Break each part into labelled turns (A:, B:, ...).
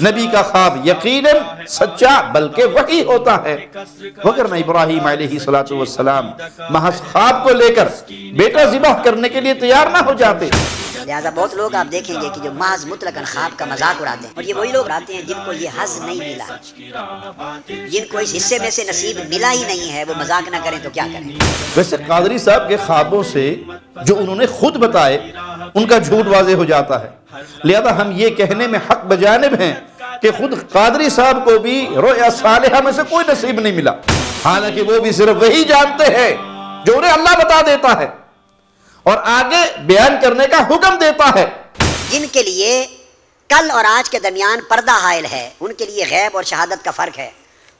A: نبی کا خواب یقیناً سچا بلکہ وحی ہوتا ہے، وگرنہ ابراہیم علیہ السلام محض خواب کو لے کر بیٹا ذبح کرنے کے لیے تیار نہ ہو جاتے۔
B: لہٰذا بہت لوگ آپ دیکھیں گے کہ جو محض مطلقاً خواب کا مذاق اڑاتے ہیں، اور یہ وہی لوگ اڑاتے ہیں جن کو یہ حظ نہیں ملا، جن کو اس حصے میں سے نصیب ملا ہی نہیں ہے، وہ مذاق نہ کریں تو کیا کریں۔
A: ویسے قادری صاحب کے خوابوں سے جو انہوں نے خود بتائے ان کا جھوٹ واضح ہو جاتا ہے، لہذا ہم یہ کہنے میں حق بجانب ہیں کہ خود قادری صاحب کو بھی رؤیا صالحہ میں سے کوئی نصیب نہیں ملا، حالانکہ وہ بھی صرف وہی جانتے ہیں جو انہیں اللہ بتا دیتا ہے اور آگے بیان کرنے کا حکم دیتا ہے۔
B: جن کے لیے کل اور آج کے درمیان پردہ حائل ہے، ان کے لیے غیب اور شہادت کا فرق ہے،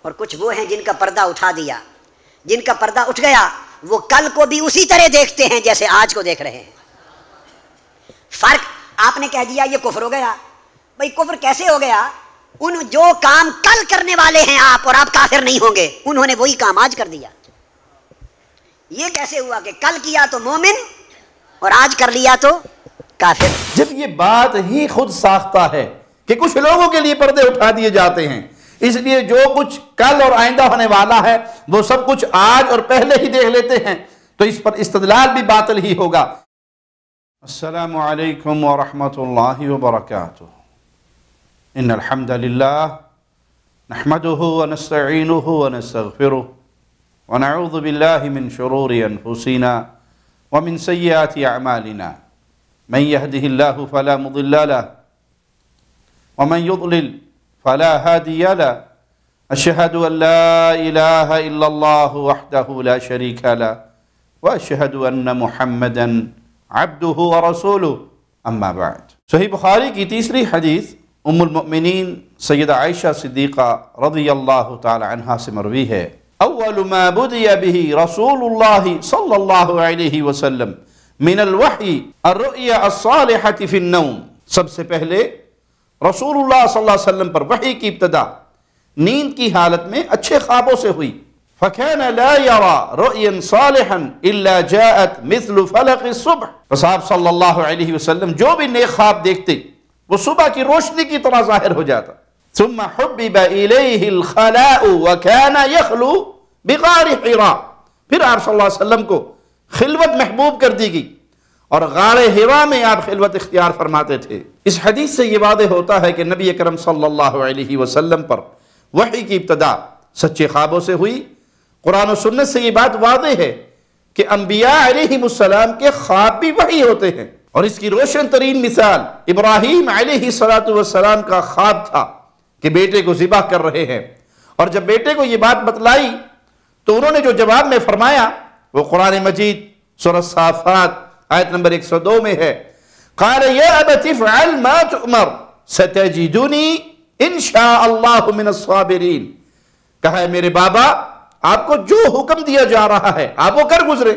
B: اور کچھ وہ ہیں جن کا پردہ اٹھا دیا، جن کا پردہ اٹھ گیا وہ کل کو بھی اسی طرح دیکھتے ہیں جیسے آج کو دیکھ رہے ہیں۔ فرق آپ نے کہہ دیا یہ کفر ہو گیا، بھئی کفر کیسے ہو گیا؟ ان جو کام کل کرنے والے ہیں آپ، اور آپ کافر نہیں ہوں گے، انہوں نے وہی کام آج کر دیا۔ یہ کیسے ہوا کہ کل کیا تو مومن اور آج کر لیا تو کافر؟
A: جب یہ بات ہی خود ساختہ ہے کہ کچھ لوگوں کے لیے پردے اٹھا دیے جاتے ہیں، اس لیے جو کچھ کل اور آئندہ ہونے والا ہے وہ سب کچھ آج اور پہلے ہی دیکھ لیتے ہیں، تو اس پر استدلال بھی باطل ہی ہوگا۔ السلام علیکم ورحمۃ اللہ وبرکاتہ۔ ان الحمد للہ نحمده ونستعینه ونستغفره ونعوذ باللہ من شرور انفسنا ومن سیئات اعمالنا من يهده الله فلا مضل له ومن يضلل فلا هادي له اشهد ان لا اله الا الله وحده لا شريك له واشهد ان محمدا عبده ورسوله اما بعد۔ صحیح بخاری کی تیسری حدیث ام المؤمنین سیدہ عائشہ صدیقہ رضی اللہ تعالی عنہا سے مروی ہے، اول ما بدی به رسول اللہ صلی اللہ علیہ وسلم من الوحی الرؤیا الصالحة فی النوم، سب سے پہلے رسول اللہ صلی اللہ علیہ وسلم پر وحی کی ابتدا نیند کی حالت میں اچھے خوابوں سے ہوئی۔ فَكَانَ لَا يَرَى رُؤْيًا صَالِحًا إِلَّا جَاءَتْ مِثْلُ فَلَقِ الصُّبْحِ، بس آپ صلی اللہ علیہ وسلم جو بھی نیک خواب دیکھتے وہ صبح کی روشنی کی طرح ظاہر ہو جاتا۔ ثُمَّ حُبِّبَ إِلَيْهِ الْخَلَاءُ وَكَانَ يَخْلُو بِغَارِ حِرَا، پھر آپ صلی اللہ علیہ وسلم کو خلوت محبوب کر دی گئی اور غار حرا میں آپ خلوت اختیار فرماتے تھے۔ اس حدیث سے یہ واضح ہوتا ہے کہ نبی اکرم صلی اللہ علیہ وسلم پر وحی کی ابتدا سچے خوابوں سے ہوئی۔ قرآن و سنت سے یہ بات واضح ہے کہ انبیاء علیہ السلام کے خواب بھی وحی ہوتے ہیں، اور اس کی روشن ترین مثال ابراہیم علیہ السلام کا خواب تھا کہ بیٹے کو ذبح کر رہے ہیں، اور جب بیٹے کو یہ بات بتلائی تو انہوں نے جو جواب میں فرمایا وہ قرآن مجید سورہ صافات آیت نمبر 102 میں ہے، قال یا ابت افعل ما تؤمر ستجدنی ان شاء اللہ من الصابرین، کہا ہے میرے بابا آپ کو جو حکم دیا جا رہا ہے آپ وہ کر گزرے،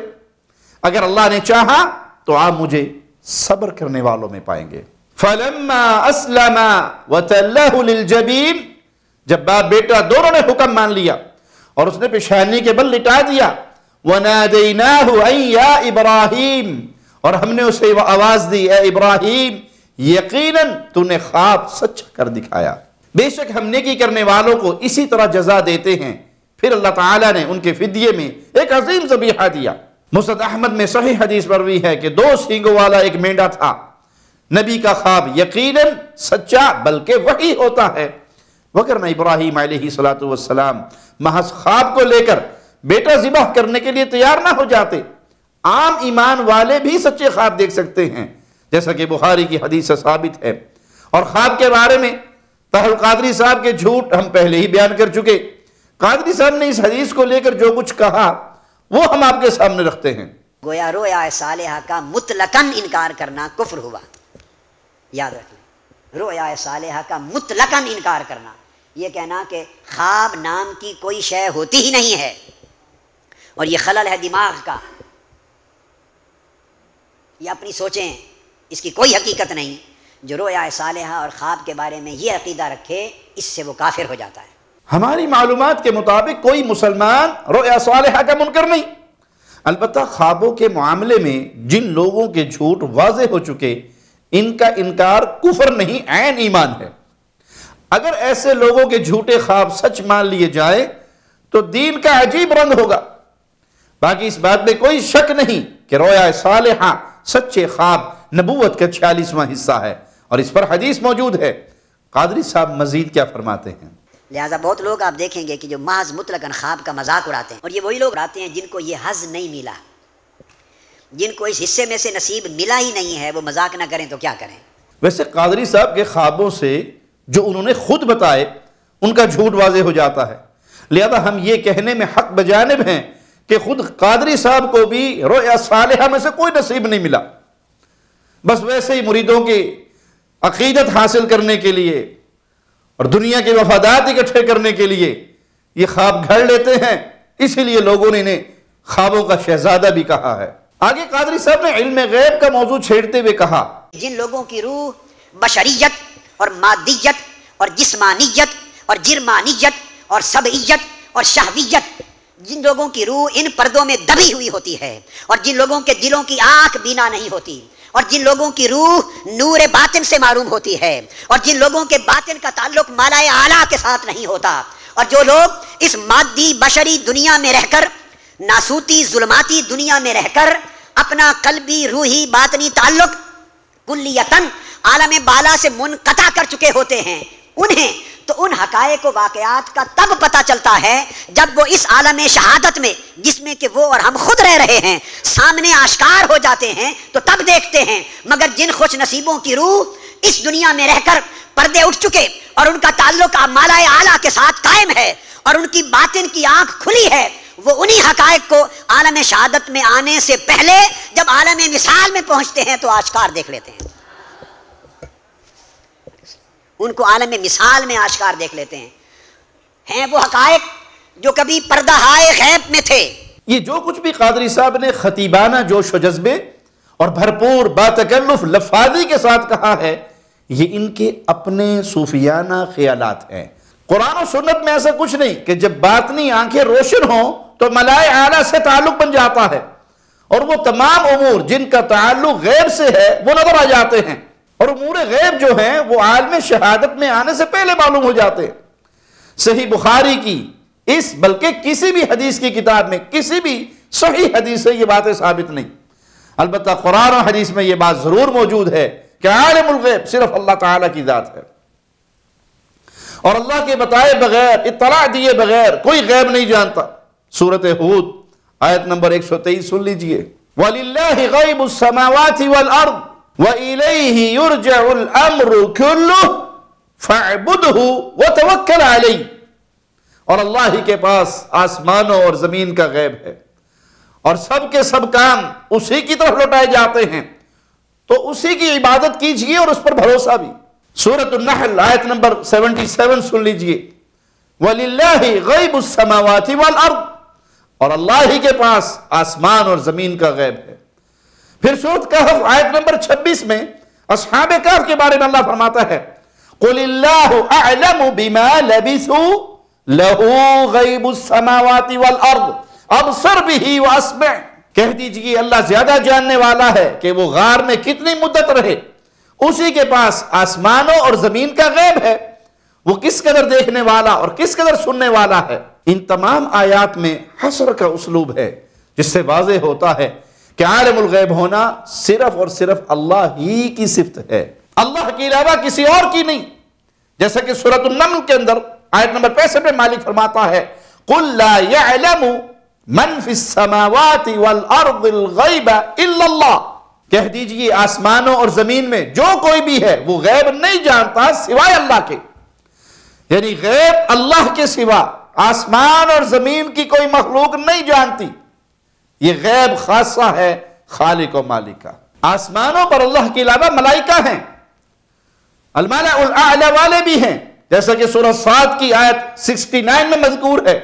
A: اگر اللہ نے چاہا تو آپ مجھے صبر کرنے والوں میں پائیں گے۔ فلما اسلم وتلہ للجبین، جب باپ بیٹا دونوں نے حکم مان لیا اور اس نے پیشانی کے بل لٹا دیا، ونادیناہ ای یا ابراہیم، اور ہم نے اسے آواز دی اے ابراہیم یقیناً تو نے خواب سچ کر دکھایا، بے شک ہم نیکی کرنے والوں کو اسی طرح جزا دیتے ہیں۔ پھر اللہ تعالیٰ نے ان کے فدیے میں ایک عظیم ذبیحہ دیا۔ مسند احمد میں صحیح حدیث مروی ہے کہ 2 سینگوں والا ایک مینڈا تھا۔ نبی کا خواب یقیناً سچا بلکہ وحی ہوتا ہے، وگرنہ ابراہیم علیہ السلام محض خواب کو لے کر بیٹا ذبح کرنے کے لیے تیار نہ ہو جاتے۔ عام ایمان والے بھی سچے خواب دیکھ سکتے ہیں، جیسا کہ بخاری کی حدیث سے ثابت ہے۔ اور خواب کے بارے میں طاہر القادری صاحب کے جھوٹ ہم پہلے ہی بیان کر چکے۔ قادری صاحب نے اس حدیث کو لے کر جو کچھ کہا وہ ہم آپ کے سامنے رکھتے ہیں۔
B: گویا رؤیا صالحہ کا مطلقاً انکار کرنا کفر ہوا، یاد رکھیں، رؤیا صالحہ کا مطلقاً انکار کرنا، یہ کہنا کہ خواب نام کی کوئی شے ہوتی ہی نہیں ہے، اور یہ خلل ہے دماغ کا، یہ اپنی سوچیں، اس کی کوئی حقیقت نہیں۔ جو رؤیا صالحہ اور خواب کے بارے میں یہ عقیدہ رکھے اس سے وہ کافر ہو جاتا ہے۔
A: ہماری معلومات کے مطابق کوئی مسلمان رؤیا صالحہ کا منکر نہیں، البتہ خوابوں کے معاملے میں جن لوگوں کے جھوٹ واضح ہو چکے ان کا انکار کفر نہیں عین ایمان ہے۔ اگر ایسے لوگوں کے جھوٹے خواب سچ مان لیے جائیں تو دین کا عجیب رنگ ہوگا۔ باقی اس بات میں کوئی شک نہیں کہ رویا صالحہ سچے خواب نبوت کا 46واں حصہ ہے، اور اس پر حدیث موجود ہے۔ قادری صاحب مزید کیا فرماتے ہیں؟
B: لہٰذا بہت لوگ آپ دیکھیں گے کہ جو محض مطلقاً خواب کا مذاق اڑاتے ہیں، اور یہ وہی لوگ اڑاتے ہیں جن کو یہ حظ نہیں ملا، جن کو اس حصے میں سے نصیب ملا ہی نہیں ہے، وہ مذاق نہ کریں تو کیا کریں۔
A: ویسے قادری صاحب کے خوابوں سے جو انہوں نے خود بتائے ان کا جھوٹ واضح ہو جاتا ہے، لہذا ہم یہ کہنے میں حق بجانب ہیں کہ خود قادری صاحب کو بھی رؤیا صالحہ میں سے کوئی نصیب نہیں ملا، بس ویسے ہی مریدوں کی عقیدت حاصل کرنے کے لیے اور دنیا کے مفادات اکٹھے کرنے کے لیے یہ خواب گھڑ لیتے ہیں، اسی لیے لوگوں نے انہیں خوابوں کا شہزادہ بھی کہا ہے۔ آگے قادری صاحب نے علم غیب کا موضوع چھیڑتے ہوئے کہا،
B: جن لوگوں کی روح بشریت اور مادیت اور جسمانیت اور جرمانیت اور سبعیت اور شہویت، جن لوگوں کی روح ان پردوں میں دبی ہوئی ہوتی ہے، اور جن لوگوں کے دلوں کی آنکھ بینا نہیں ہوتی، اور جن لوگوں کی روح نور باطن سے معروم ہوتی ہے، اور جن لوگوں کے باطن کا تعلق مالائے اعلیٰ کے ساتھ نہیں ہوتا، اور جو لوگ اس مادی بشری دنیا میں رہ کر، ناسوتی ظلماتی دنیا میں رہ کر اپنا قلبی روحی باطنی تعلق کلیتاً عالم بالا سے منقطع کر چکے ہوتے ہیں، انہیں تو ان حقائق و واقعات کا تب پتہ چلتا ہے جب وہ اس عالم شہادت میں، جس میں کہ وہ اور ہم خود رہ رہے ہیں، سامنے آشکار ہو جاتے ہیں تو تب دیکھتے ہیں۔ مگر جن خوش نصیبوں کی روح اس دنیا میں رہ کر پردے اٹھ چکے اور ان کا تعلق مالائے اعلیٰ کے ساتھ قائم ہے اور ان کی باطن کی آنکھ کھلی ہے، وہ انہی حقائق کو عالم شہادت میں آنے سے پہلے جب عالم مثال میں پہنچتے ہیں تو آشکار دیکھ لیتے ہیں، ان کو عالم مثال میں آشکار دیکھ لیتے ہیں وہ حقائق جو کبھی پردہ ہائے غیب میں تھے۔
A: یہ جو کچھ بھی قادری صاحب نے خطیبانہ جوش و جذبے اور بھرپور باتکلف لفاظی کے ساتھ کہا ہے، یہ ان کے اپنے صوفیانہ خیالات ہیں۔ قرآن و سنت میں ایسا کچھ نہیں کہ جب باطنی آنکھیں روشن ہوں تو ملائے اعلیٰ سے تعلق بن جاتا ہے، اور وہ تمام امور جن کا تعلق غیب سے ہے وہ نظر آ جاتے ہیں، اور امور غیب جو ہیں وہ عالم شہادت میں آنے سے پہلے معلوم ہو جاتے ہیں۔ صحیح بخاری کی اس بلکہ کسی بھی حدیث کی کتاب میں کسی بھی صحیح حدیث سے یہ باتیں ثابت نہیں، البتہ قرآن و حدیث میں یہ بات ضرور موجود ہے کہ عالم الغیب صرف اللہ تعالیٰ کی ذات ہے، اور اللہ کے بتائے بغیر، اطلاع دیے بغیر کوئی غیب نہیں جانتا۔ سورۃ ہود آیت نمبر 123 سن لیجئے، وَلِلَّهِ غَيْبُ السَّمَاوَاتِ وَالْأَرْضِ وَإِلَيْهِ يُرْجَعُ الْأَمْرُ كُلُّهُ فَاعْبُدْهُ وَتَوَكَّلْ عَلَيْهِ، اور اللہ ہی کے پاس آسمانوں اور زمین کا غیب ہے، اور سب کے سب کام اسی کی طرف لوٹائے جاتے ہیں، تو اسی کی عبادت کیجئے اور اس پر بھروسہ بھی۔ سورۃ النحل آیت نمبر 77 سن لیجئے، وَلِلَّهِ غَيْبُ السَّمَاوَاتِ وَالْأَرْضِ، اور اللہ ہی کے پاس آسمان اور زمین کا غیب ہے۔ پھر سورۃ کہف آیت نمبر 26 میں اصحاب کہف کے بارے میں اللہ فرماتا ہے، قُلِ اللَّهُ أَعْلَمُ بِمَا لَبِثُوا لَهُ غَيْبُ السَّمَاوَاتِ وَالْأَرْضِ أَبْصِرْ بِهِ وَأَسْمِعْ، کہہ دیجئے اللہ زیادہ جاننے والا ہے کہ وہ غار میں کتنی مدت رہے، اسی کے پاس آسمانوں اور زمین کا غیب ہے، وہ کس قدر دیکھنے والا اور کس قدر سننے والا ہے۔ ان تمام آیات میں حصر کا اسلوب ہے، جس سے واضح ہوتا ہے کہ عالم الغیب ہونا صرف اور صرف اللہ ہی کی صفت ہے، اللہ کے علاوہ کسی اور کی نہیں۔ جیسا کہ سورۃ النمل کے اندر آیت نمبر 65 میں مالک فرماتا ہے، قُلْ لَا يَعْلَمُ مَنْ فِي السَّمَاوَاتِ وَالْأَرْضِ الْغَيْبَ إِلَّا اللَّهِ، کہہ دیجئے آسمانوں اور زمین میں جو کوئی بھی ہے وہ غیب نہیں جانتا سوائے اللہ کے، یعنی غیب اللہ کے سوا آسمان اور زمین کی کوئی مخلوق نہیں جانتی، یہ غیب خاصہ ہے خالق و مالک کا۔ آسمانوں پر اللہ کے علاوہ ملائکہ ہیں، الملأ الاعلی والے بھی ہیں، جیسا کہ سورہ صاد کی آیت 69 میں مذکور ہے۔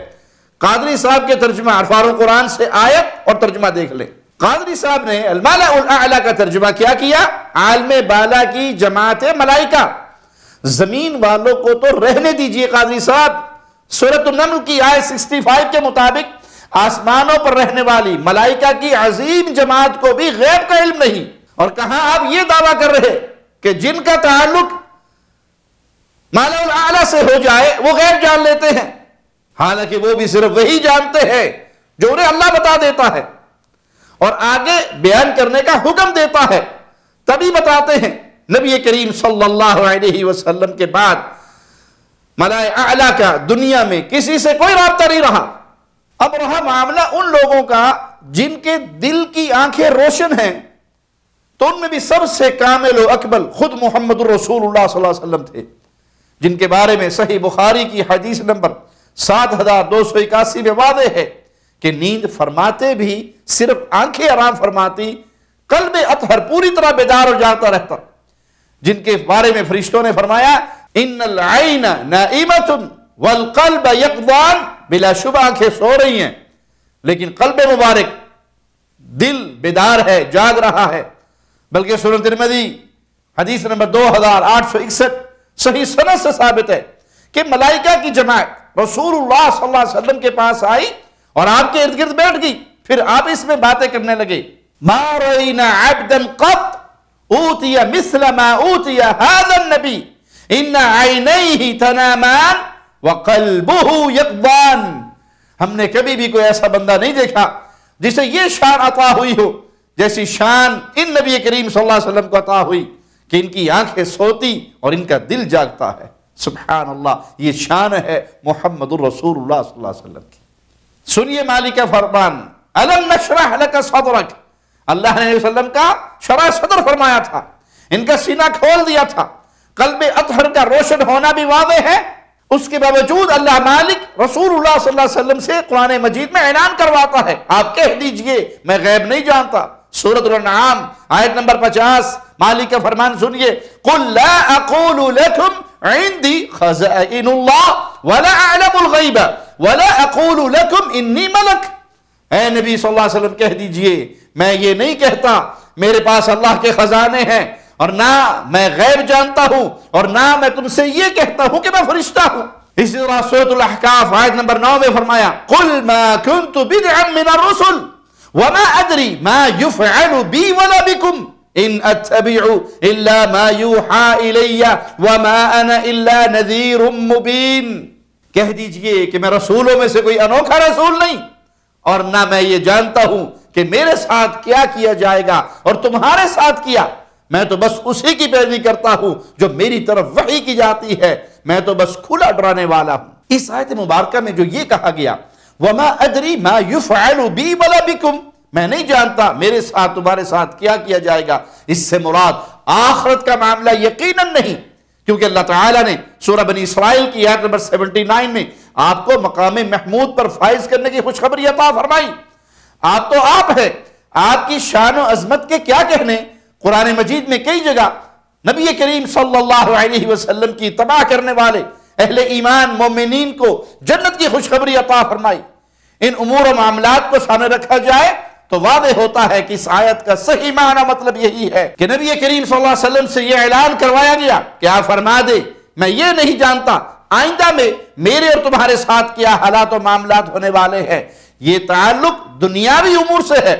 A: قادری صاحب کے ترجمہ عرفان القرآن سے آیت اور ترجمہ دیکھ لیں۔ قادری صاحب نے الملأ الاعلی کا ترجمہ کیا عالم بالا کی جماعت ملائکہ، زمین والوں کو تو رہنے دیجئے قادری صاحب۔ سورۃ النمل کی آیت 65 کے مطابق آسمانوں پر رہنے والی ملائکہ کی عظیم جماعت کو بھی غیب کا علم نہیں، اور کہاں آپ یہ دعویٰ کر رہے کہ جن کا تعلق مالا الاعلیٰ سے ہو جائے وہ غیب جان لیتے ہیں، حالانکہ وہ بھی صرف وہی جانتے ہیں جو انہیں اللہ بتا دیتا ہے اور آگے بیان کرنے کا حکم دیتا ہے، تبھی بتاتے ہیں۔ نبی کریم صلی اللہ علیہ وسلم کے بعد ملائے اعلیٰ کا دنیا میں کسی سے کوئی رابطہ نہیں رہا۔ اب رہا معاملہ ان لوگوں کا جن کے دل کی آنکھیں روشن ہیں، تو ان میں بھی سب سے کامل و اکمل خود محمد الرسول اللہ صلی اللہ علیہ وسلم تھے، جن کے بارے میں صحیح بخاری کی حدیث نمبر 7281 میں واضح ہے کہ نیند فرماتے بھی صرف آنکھیں آرام فرماتی، قلب اطہر پوری طرح بیدار اور جاگتا رہتا، جن کے بارے میں فرشتوں نے فرمایا ان العین نائمۃ والقلب یقظان، بلا شبہ آنکھیں سو رہی ہیں لیکن قلب مبارک دل بیدار ہے، جاگ رہا ہے۔ بلکہ سنن ترمذی حدیث نمبر 2861 صحیح سند سے ثابت ہے کہ ملائکہ کی جماعت رسول اللہ صلی اللہ علیہ وسلم کے پاس آئی اور آپ کے ارد گرد بیٹھ گئی، پھر آپ اس میں باتیں کرنے لگے۔ ما رأينا عبدا قط اوتی مثل ما اوتی هذا النبی ان عینیہ تنامان وقلبہ یقظان، ہم نے کبھی بھی کوئی ایسا بندہ نہیں دیکھا جسے یہ شان عطا ہوئی ہو جیسی شان ان نبی کریم صلی اللہ علیہ وسلم کو عطا ہوئی کہ ان کی آنکھیں سوتی اور ان کا دل جاگتا ہے۔ سبحان اللہ، یہ شان ہے محمد الرسول اللہ صلی اللہ علیہ وسلم کی۔ سنیے مالک فرمان، الم نشرح لک صدرک، اللہ نے علیہ وسلم کا شرح صدر فرمایا تھا، ان کا سینہ کھول دیا تھا۔ قلب اطہر کا روشن ہونا بھی واضح ہے، اس کے باوجود اللہ مالک رسول اللہ صلی اللہ علیہ وسلم سے قرآن مجید میں اعلان کرواتا ہے، آپ کہہ دیجئے میں غیب نہیں جانتا۔ سورۃ الانعام آیت نمبر 50 مالک کا فرمان سنیے، قل لا اقول لکم عندی خزائن اللہ ولا اعلم الغیب ولا اقول لکم انی ملک، اے نبی صلی اللہ علیہ وسلم کہہ دیجئے میں یہ نہیں کہتا میرے پاس اللہ کے خزانے ہیں، اور نہ میں غیب جانتا ہوں، اور نہ میں تم سے یہ کہتا ہوں کہ میں فرشتہ ہوں۔ اسی طرح سورۃ الاحقاف آیت نمبر 9 میں فرمایا، قل ما كنت بدعا من الرسل وما ادری ما يفعل بی ولا بکم ان اتبع الا ما یوحى الی وما انا الا نذیر مبین، کہہ دیجئے کہ میں رسولوں میں سے کوئی انوکھا رسول نہیں، اور نہ میں یہ جانتا ہوں کہ میرے ساتھ کیا کیا جائے گا اور تمہارے ساتھ کیا، میں تو بس اسی کی پیروی کرتا ہوں جو میری طرف وحی کی جاتی ہے، میں تو بس کھلا ڈرانے والا ہوں۔ اس آیت مبارکہ میں جو یہ کہا گیا وَمَا أَدْرِي مَا يُفْعَلُ بِي وَلَا بِكُمْ، میں نہیں جانتا میرے ساتھ تمہارے ساتھ کیا کیا جائے گا، اس سے مراد آخرت کا معاملہ یقیناً نہیں، کیونکہ اللہ تعالیٰ نے سورہ بنی اسرائیل کی آیت نمبر 79 میں آپ کو مقام محمود پر فائز کرنے کی خوشخبری عطا فرمائی۔ آپ تو آپ ہے، آپ کی شان و عظمت کے کیا کہنے، قرآن مجید میں کئی جگہ نبی کریم صلی اللہ علیہ وسلم کی تباہ کرنے والے اہل ایمان مومنین کو جنت کی خوشخبری عطا فرمائی۔ ان امور و معاملات کو سامنے رکھا جائے تو واضح ہوتا ہے کہ اس آیت کا صحیح معنی مطلب یہی ہے کہ نبی کریم صلی اللہ علیہ وسلم سے یہ اعلان کروایا گیا کہ آپ فرما دے میں یہ نہیں جانتا آئندہ میں میرے اور تمہارے ساتھ کیا حالات و معاملات ہونے والے ہیں۔ یہ تعلق دنیاوی امور سے ہے،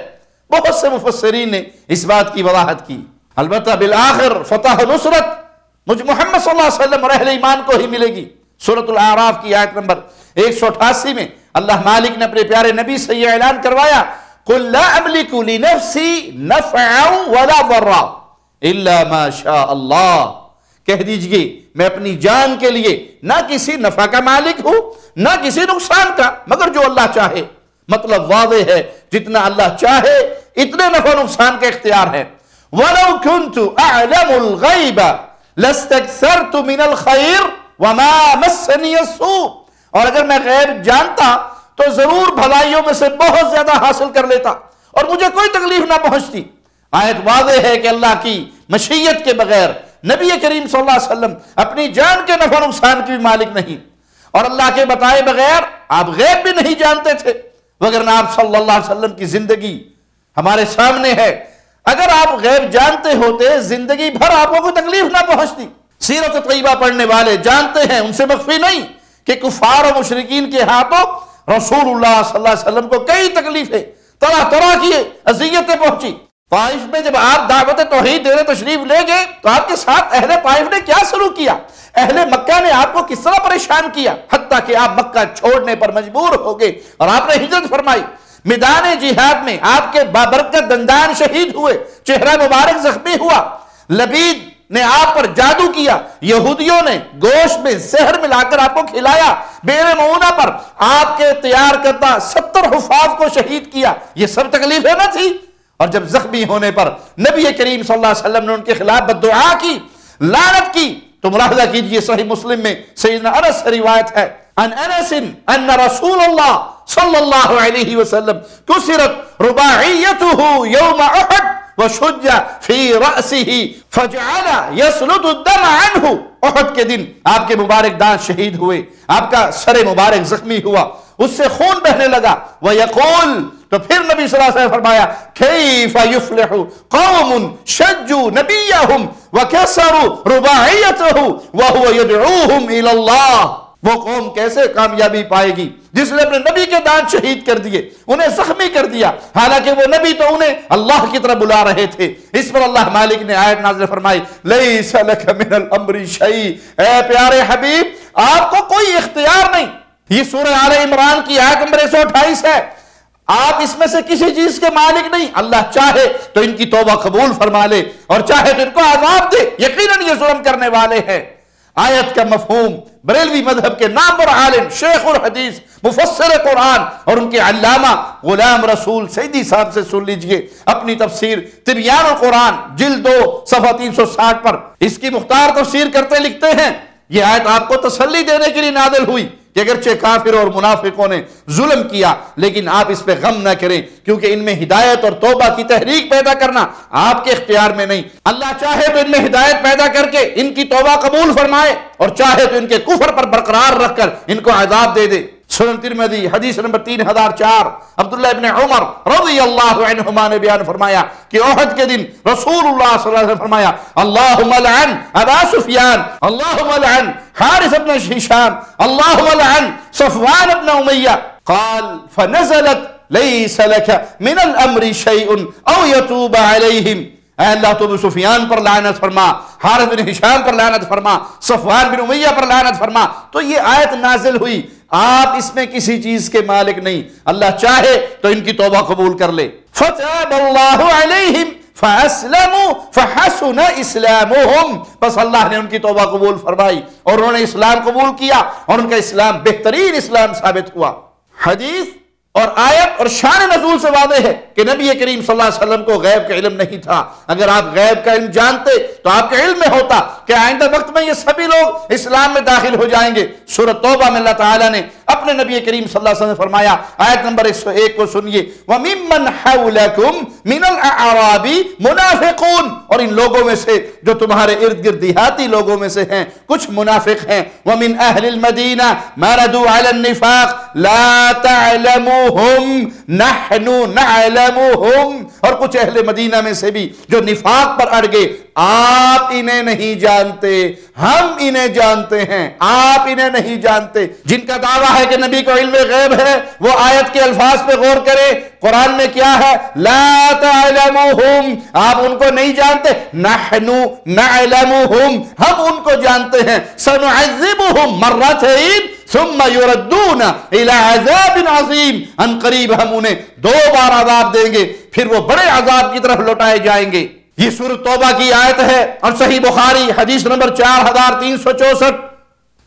A: بہت سے مفسرین نے اس بات کی وضاحت کی۔ البتہ بالآخر فتح و نصرت مجھ محمد صلی اللہ علیہ وسلم اور اہل ایمان کو ہی ملے گی۔ سورۃ الاعراف کی آیت نمبر 188 میں اللہ مالک نے اپنے پیارے نبی سے یہ اعلان کروایا، قُلْ لَا أَمْلِكُ لِنَفْسِي نَفْعًا وَلَا ضَرًّا إِلَّا مَا شَاءَ اللَّهُ، کہہ دیجئے میں اپنی جان کے لیے نہ کسی نفع کا مالک ہوں نہ کسی نقصان کا مگر جو اللہ چاہے۔ مطلب واضح ہے، جتنا اللہ چاہے اتنے نفع و نقصان کا اختیار ہے۔ وَلَوْ كُنْتُ أَعْلَمُ الْغَيْبَ لَاسْتَكْثَرْتُ مِنَ الْخَيْرِ وَمَا مَسَّنِيَ السُّوءُ، اور اگر میں غیب جانتا تو ضرور بھلائیوں میں سے بہت زیادہ حاصل کر لیتا اور مجھے کوئی تکلیف نہ پہنچتی۔ آیت واضح ہے کہ اللہ کی مشیت کے بغیر نبی کریم صلی اللہ علیہ وسلم اپنی جان کے نفع و نقصان کی بھی مالک نہیں، اور اللہ کے بتائے بغیر آپ غیب بھی نہیں جانتے تھے، وگرنہ آپ صلی اللہ علیہ وسلم کی زندگی ہمارے سامنے ہے۔ اگر آپ غیب جانتے ہوتے زندگی بھر آپ کو کوئی تکلیف نہ پہنچتی۔ سیرت طیبہ پڑھنے والے جانتے ہیں، ان سے مخفی نہیں، کہ کفار و مشرکین کے ہاتھوں رسول اللہ صلی اللہ علیہ وسلم کو کئی تکلیفیں طرح طرح کی اذیتیں پہنچی۔ طائف میں جب آپ دعوت توحید دینے تشریف لے گئے تو آپ کے ساتھ اہل طائف نے کیا سلوک کیا؟ اہل مکہ نے آپ کو کس طرح پریشان کیا، حتیٰ کہ آپ مکہ چھوڑنے پر مجبور ہو گئے اور آپ نے ہجرت فرمائی۔ میدان جہاد میں آپ کے بابرکت دندان شہید ہوئے، چہرہ مبارک زخمی ہوا، لبید نے آپ پر جادو کیا، یہودیوں نے گوشت میں زہر ملا کر آپ کو کھلایا، بیر معونہ پر آپ کے تیار کرتا 70 حفاظ کو شہید کیا، یہ سب تکلیفیں نہ تھی؟ اور جب زخمی ہونے پر نبی کریم صلی اللہ علیہ وسلم نے ان کے خلاف بددعا کی، لعنت کی، تو ملاحظہ کیجئے صحیح مسلم میں سیدنا انس سے روایت ہے، ان انس ان رسول اللہ صلی اللہ علیہ وسلم کسرت رباعیتہ یوم احد وشج فی رأسہ فجعل یسلط الدم عنہ۔ احد کے دن آپ کے مبارک دانت شہید ہوئے، آپ کا سر مبارک زخمی ہوا، اس سے خون بہنے لگا، وَيَقُولُ، تو پھر نبی صلی اللہ علیہ وسلم فرمایا کیف یفلح قوم شجوا نبیہم وکسروا رباعیتہ وہو یدعوہم الی اللہ۔ وہ قوم کیسے کامیابی پائے گی جس نے اپنے نبی کے دانت شہید کر دیے، انہیں زخمی کر دیا، حالانکہ وہ نبی تو انہیں اللہ کی طرف بلا رہے تھے۔ اس پر اللہ مالک نے آیت نازل فرمائی، لیس لک من الامر شیء، اے پیارے حبیب آپ کو کوئی اختیار نہیں۔ یہ سورہ آل عمران کی آیت نمبر 128 ہے، آپ اس میں سے کسی چیز کے مالک نہیں۔ اللہ چاہے تو ان کی توبہ قبول فرما لے اور چاہے تو ان کو عذاب دے، یقیناً یہ ظلم کرنے والے ہیں۔ آیت کا مفہوم بریلوی مذہب کے نامور عالم شیخ الحدیث مفسر قرآن اور ان کے علامہ غلام رسول سیدی صاحب سے سن لیجئے، اپنی تفسیر تبیان القرآن جلد 2 صفحہ 360 پر اس کی مختار تفسیر کرتے لکھتے ہیں، یہ آیت آپ کو تسلی دینے کے لیے نازل ہوئی کہ اگرچہ کافر اور منافقوں نے ظلم کیا لیکن آپ اس پہ غم نہ کریں، کیونکہ ان میں ہدایت اور توبہ کی تحریک پیدا کرنا آپ کے اختیار میں نہیں۔ اللہ چاہے تو ان میں ہدایت پیدا کر کے ان کی توبہ قبول فرمائے اور چاہے تو ان کے کفر پر برقرار رکھ کر ان کو عذاب دے دے۔ سنن ترمذی حدیث نمبر 3004 عبداللہ ابن عمر رضی اللہ عنہما نے بیان فرمایا کہ احد کے دن رسول اللہ صلی اللہ علیہ وسلم فرمایا، اللہم لعن ابا سفیان، اللہم لعن حارث ابن ہشام، اللہم لعن صفوان ابن امیہ، قال فنزلت لیس لک من الامر شیء او یتوب علیہم، اے اللہ تو ابو سفیان پر لعنت فرما، حارث بن ہشام پر لعنت فرما، صفوان بن امیہ پر لعنت فرما۔ تو یہ آیت نازل ہوئی، آپ اس میں کسی چیز کے مالک نہیں، اللہ چاہے تو ان کی توبہ قبول کر لے۔ فتاب اللہ علیہم فاسلموا فحسن اسلامہم، بس اللہ نے ان کی توبہ قبول فرمائی اور انہوں نے اسلام قبول کیا اور ان کا اسلام بہترین اسلام ثابت ہوا۔ حدیث اور آیت اور شان نزول سے واضح ہے کہ نبی کریم صلی اللہ علیہ وسلم کو غیب کا علم نہیں تھا۔ اگر آپ غیب کا علم جانتے تو آپ کے علم میں ہوتا کہ آئندہ وقت میں یہ سبھی لوگ اسلام میں داخل ہو جائیں گے۔ سورۃ توبہ میں اللہ تعالیٰ نے اپنے نبی کریم صلی اللہ علیہ وسلم نے فرمایا، آیت نمبر 101 کو سنیے، وَمِمَّنْ حَوْلَكُمْ مِنَ الْأَعْرَابِ مُنَافِقُونَ، اور ان لوگوں میں سے جو تمہارے ارد گرد دیہاتی لوگوں میں سے ہیں کچھ منافق ہیں، وَمِنْ أَهْلِ الْمَدِينَةِ مَرَدُوا عَلَى النِّفَاقِ لَا تَعْلَمُوهُمْ نَحْنُ نَعْلَمُوهُمْ، اور کچھ اہل مدینہ میں سے بھی جو نفاق پر اڑ گئے، آپ انہیں نہیں جانتے، ہم انہیں جانتے ہیں، آپ انہیں نہیں جانتے۔ جن کا دعویٰ ہے کہ نبی کو علم غیب ہے وہ آیت کے الفاظ پہ غور کرے، قرآن میں کیا ہے؟ لا تعلموہم، آپ ان کو نہیں جانتے، نحن نعلموہم، ہم ان کو جانتے ہیں، سنعذبہم مرتین ثم یردون الى عذاب عظیم، ان قریب ہم انہیں 2 بار عذاب دیں گے پھر وہ بڑے عذاب کی طرف لوٹائے جائیں گے۔ یہ سورۃ توبہ کی آیت ہے اور صحیح بخاری حدیث نمبر 4364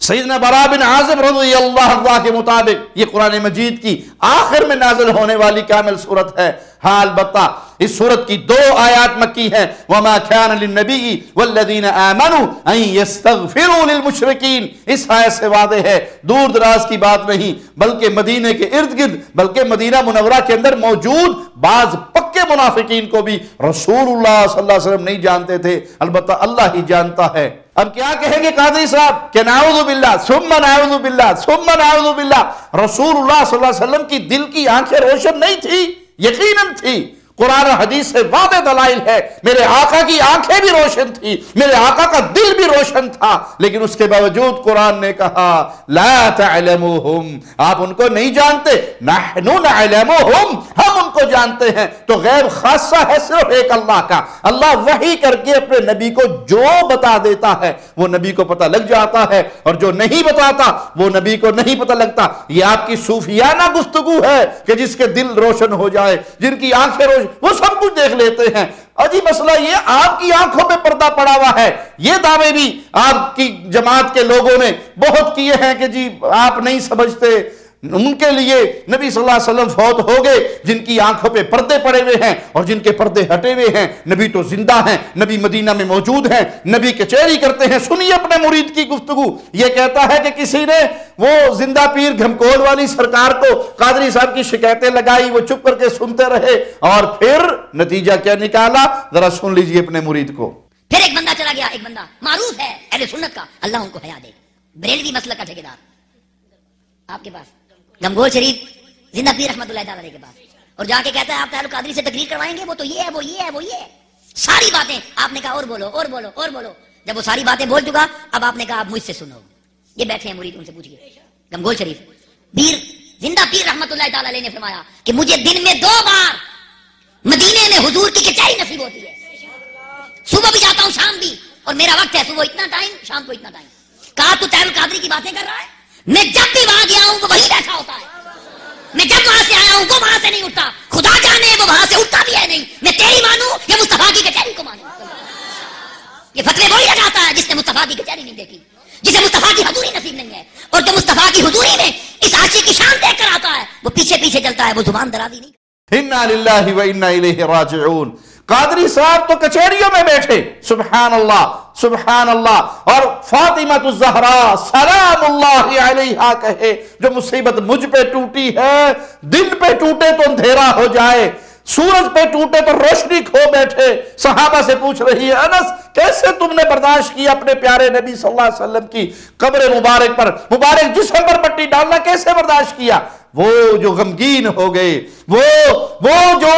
A: سیدنا براء بن عازب رضی اللہ عنہ کے مطابق یہ قرآن مجید کی آخر میں نازل ہونے والی کامل سورت ہے۔ ہاں البتہ اس سورت کی 2 آیات مکی ہیں، وَمَا كَانَ لِلنَّبِيِّ وَالَّذِينَ آمَنُوا أَن يَسْتَغْفِرُوا لِلْمُشْرِكِينَ، اس آیت سے واضح ہے دور دراز کی بات نہیں بلکہ مدینے کے ارد گرد بلکہ مدینہ منورہ کے اندر موجود بعض پکے منافقین کو بھی رسول اللہ صلی اللہ علیہ وسلم نہیں جانتے تھے، البتہ اللہ ہی جانتا ہے۔ اب کیا کہیں گے قاضی صاحب کہ نعوذ باللہ ثم نعوذ باللہ ثم نعوذ باللہ، رسول اللہ صلی اللہ علیہ وسلم کی دل کی آنکھیں روشن نہیں تھی؟ یقیناً تھی، قرآن و حدیث سے واضح دلائل ہے. میرے آقا کی آنکھیں بھی روشن تھی, میرے آقا کا دل بھی روشن تھا, لیکن اس کے باوجود قرآن نے کہا لا تعلموہم, آپ ان کو نہیں جانتے, نحن نعلموہم, ہم ان کو جانتے ہیں. تو غیب خاصہ ہے صرف ایک اللہ کا. اللہ وحی کر کے اپنے نبی کو جو بتا دیتا ہے وہ نبی کو پتہ لگ جاتا ہے, اور جو نہیں بتاتا وہ نبی کو نہیں پتہ لگتا. یہ آپ کی صوفیانہ گفتگو ہے کہ جس کے دل روشن ہو جائے, جن کی آنکھیں روشن, وہ سب کچھ دیکھ لیتے ہیں. عجیب مسئلہ یہ آپ کی آنکھوں پہ پردہ پڑا ہوا ہے. یہ دعوے بھی آپ کی جماعت کے لوگوں نے بہت کیے ہیں کہ جی آپ نہیں سمجھتے. ان کے لیے نبی صلی اللہ علیہ وسلم فوت ہو گئے جن کی آنکھوں پہ پردے پڑے ہوئے ہیں اور جن کے پردے ہٹے ہوئے ہیں. نبی تو زندہ ہیں, نبی مدینہ میں موجود ہیں, نبی کچہری کرتے ہیں. سنیے اپنے مرید کی گفتگو. یہ کہتا ہے کہ کسی نے وہ زندہ پیر گھمکول والی سرکار کو قادری صاحب کی شکایتیں لگائی, وہ چپ کر کے سنتے رہے, اور پھر نتیجہ کیا نکالا ذرا سن لیجئے اپنے مرید کو.
B: پھر ایک بندہ چلا گیا, ایک بندہ معروف ہے اہل سنت کا, اللہ ان کو حیا دے, بریلوی مسلک کا ٹھیکیدار, آپ کے پاس گمگول شریف زندہ پیر رحمت اللہ تعالی کے پاس, اور جا کے کہتا ہے آپ تعلق قادری سے تقریر کروائیں گے, وہ تو یہ ہے, وہ یہ ہے, وہ یہ ہے, ساری باتیں. آپ نے کہا اور بولو اور بولو اور بولو. جب وہ ساری باتیں بول چکا, اب آپ نے کہا آپ مجھ سے سنو. یہ بیٹھے ہیں مرید, ان سے پوچھئے. گمگول شریف پیر زندہ پیر رحمت اللہ تعالی علیہ نے فرمایا کہ مجھے دن میں 2 بار مدینے میں حضور کی کچہری نصیب ہوتی ہے. صبح بھی جاتا ہوں, شام بھی, اور میرا وقت ہے صبح اتنا ٹائم, شام کو اتنا ٹائم. کہا تو تعلق قادری کی باتیں کر رہا ہے, میں جب بھی وہاں گیا ہوں وہ وہیں بیٹھا ہوتا ہے, میں جب وہاں سے آیا ہوں وہ وہاں سے نہیں اٹھتا, خدا جانے وہ وہاں سے اٹھتا بھی ہے نہیں. میں تیری مانوں یا مصطفیٰ کی کچہری کو مانوں. یہ فتوے وہی لگاتا ہے جس نے مصطفیٰ کی کچہری نہیں دیکھی, جسے مصطفیٰ کی حضوری نصیب نہیں ہے, اور جو مصطفیٰ کی حضوری میں اس عاشق کی شان دیکھ کر آتا ہے وہ پیچھے پیچھے چلتا ہے, وہ زبان درازی نہیں.
A: انا للہ و انا الیہ راجعون. قادری صاحب تو کچہریوں میں بیٹھے, سبحان اللہ سبحان اللہ, اور فاطمہ الزہرا سلام اللہ علیہا کہے جو مصیبت مجھ پہ ٹوٹی ہے, دن پہ ٹوٹے تو اندھیرا ہو جائے, سورج پہ ٹوٹے تو روشنی کھو بیٹھے. صحابہ سے پوچھ رہی ہے انس کیسے تم نے برداشت کیا اپنے پیارے نبی صلی اللہ علیہ وسلم کی قبر مبارک پر مبارک جسم پر پٹی ڈالنا کیسے برداشت کیا؟ وہ جو غمگین ہو گئے, وہ جو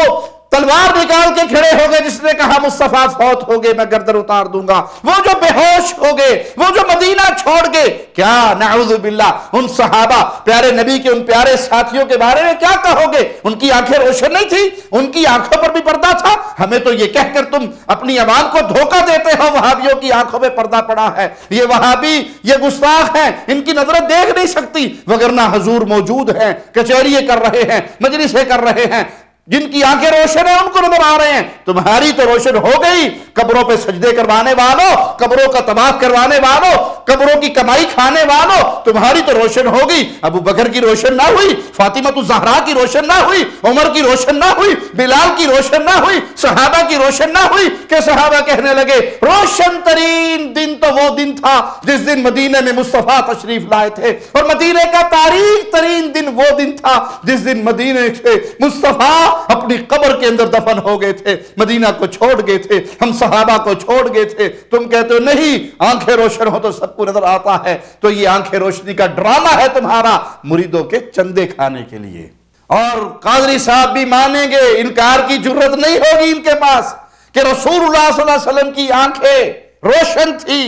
A: تلوار نکال کے کھڑے ہو گئے جس نے کہا مصطفیٰ فوت ہو گئے میں گردن اتار دوں گا, وہ جو بے ہوش ہو گئے, وہ جو مدینہ چھوڑ گئے. کیا نعوذ باللہ ان صحابہ پیارے نبی کے ان پیارے ساتھیوں کے بارے میں کیا کہو گے؟ ان کی آنکھیں روشن نہیں تھی, ان کی آنکھوں پر بھی پردہ تھا. ہمیں تو یہ کہہ کر تم اپنی عوام کو دھوکہ دیتے ہو وہابیوں کی آنکھوں پہ پردہ پڑا ہے, یہ وہابی یہ گستاخ ہیں, ان کی نظریں دیکھ نہیں سکتی, وگرنہ حضور موجود ہیں, کچہریے کر رہے ہیں, مجلسیں کر رہے ہیں, جن کی آنکھیں روشن ہیں ان کو نظر آ رہے ہیں. تمہاری تو روشن ہو گئی, قبروں پہ سجدے کروانے والوں, قبروں کا طواف کروانے والوں, قبروں کی کمائی کھانے والوں, تمہاری تو روشن ہو گئی. ابو بکر کی روشن نہ ہوئی, فاطمہ الزہرا کی روشن نہ ہوئی, عمر کی روشن نہ ہوئی, بلال کی روشن نہ ہوئی, صحابہ کی روشن نہ ہوئی. کہ صحابہ کہنے لگے روشن ترین دن تو وہ دن تھا جس دن مدینے میں مصطفیٰ تشریف لائے تھے, اور مدینے کا تاریخ ترین دن وہ دن تھا جس دن مدینے سے مصطفیٰ اپنی قبر کے اندر دفن ہو گئے تھے, مدینہ کو چھوڑ گئے تھے, ہم صحابہ کو چھوڑ گئے تھے. تم کہتے ہو نہیں آنکھیں روشن ہو تو سب کو نظر آتا ہے, تو یہ آنکھیں روشنی کا ڈرامہ ہے تمہارا مریدوں کے چندے کھانے کے لیے. اور قادری صاحب بھی مانیں گے, انکار کی جرت نہیں ہوگی ان کے پاس کہ رسول اللہ صلی اللہ علیہ وسلم کی آنکھیں روشن تھی.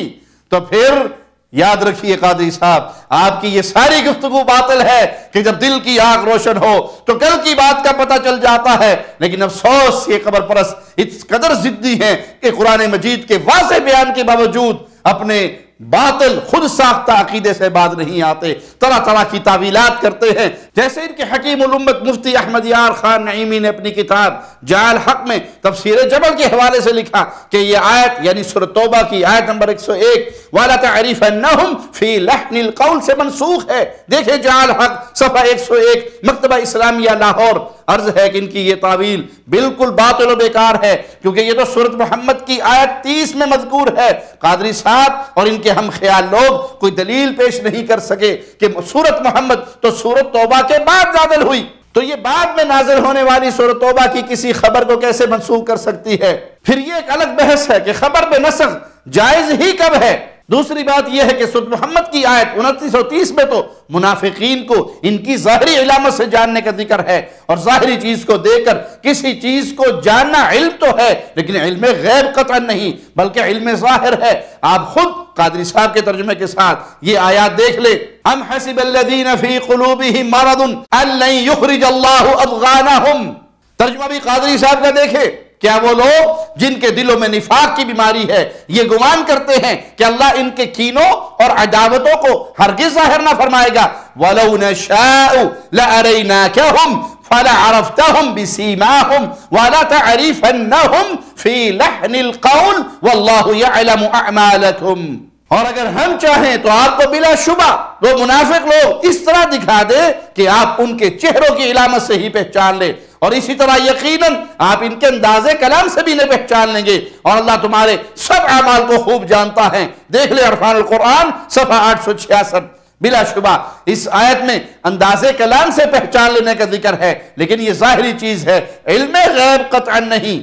A: تو پھر یاد رکھیے قادری صاحب آپ کی یہ ساری گفتگو باطل ہے کہ جب دل کی آنکھ روشن ہو تو کل کی بات کا پتہ چل جاتا ہے. لیکن افسوس یہ قبر پرست اس قدر ضدی ہیں کہ قرآن مجید کے واضح بیان کے باوجود اپنے باطل خود ساختہ عقیدے سے بعد نہیں آتے, طرح طرح کی تعویلات کرتے ہیں. جیسے ان کے حکیم الامت مفتی احمد یار خان نعیمی نے اپنی کتاب جاء الحق میں تفسیر جبل کے حوالے سے لکھا کہ یہ آیت یعنی سورۃ توبہ کی آیت نمبر 101 وَلَا تَعْرِفَنَّهُمْ فِي لَحْنِ الْقَوْلِ سے منسوخ ہے. دیکھیں جاء الحق صفحہ 101 مکتبہ اسلامیہ لاہور. عرض ہے کہ ان کی یہ تعویل بالکل باطل و بیکار ہے, کیونکہ یہ تو سورۃ محمد کی آیت 30 میں مذکور ہے. قادری صاحب اور ان کے ہم خیال لوگ کوئی دلیل پیش نہیں کر سکے کہ سورۃ محمد تو سورۃ توبہ کے بعد نازل ہوئی, تو یہ بعد میں نازل ہونے والی سورۃ توبہ کی کسی خبر کو کیسے منسوخ کر سکتی ہے؟ پھر یہ ایک الگ بحث ہے کہ خبر بے نسخ جائز ہی کب ہے. دوسری بات یہ ہے کہ سورۃ محمد کی آیت 29 اور 30 میں تو منافقین کو ان کی ظاہری علامت سے جاننے کا ذکر ہے، اور ظاہری چیز کو دیکھ کر کسی چیز کو جاننا علم تو ہے، لیکن علم غیب قطعا نہیں بلکہ علم ظاہر ہے۔ آپ خود قادری صاحب کے ترجمے کے ساتھ یہ آیات دیکھ لیں۔ ام حسب الذین فی قلوبہم مرض ان لن یخرج اللہ اضغانہم، ترجمہ بھی قادری صاحب کا دیکھے، کیا وہ لوگ جن کے دلوں میں نفاق کی بیماری ہے یہ گمان کرتے ہیں کہ اللہ ان کے کینوں اور عداوتوں کو ہرگز ظاہر نہ فرمائے گا؟ وَلَوْ نَشَاءُ لَأَرَيْنَاكَهُمْ فَلَعَرَفْتَهُمْ بِسِيمَاهُمْ وَلَتَعْرِفَنَّهُمْ فِي لَحْنِ الْقَوْلِ وَاللَّهُ يَعْلَمُ أَعْمَالَكُمْ۔ اور اگر ہم چاہیں تو آپ کو بلا شبہ وہ منافق لوگ اس طرح دکھا دے کہ آپ ان کے چہروں کی علامت سے ہی پہچان لیں، اور اسی طرح یقیناً آپ ان کے انداز کلام سے بھی نہ پہچان لیں گے، اور اللہ تمہارے سب اعمال کو خوب جانتا ہے۔ دیکھ لیں عرفان القرآن صفحہ 866۔ بلا شبہ اس آیت میں انداز کلام سے پہچان لینے کا ذکر ہے، لیکن یہ ظاہری چیز ہے، علم غیب قطعا نہیں۔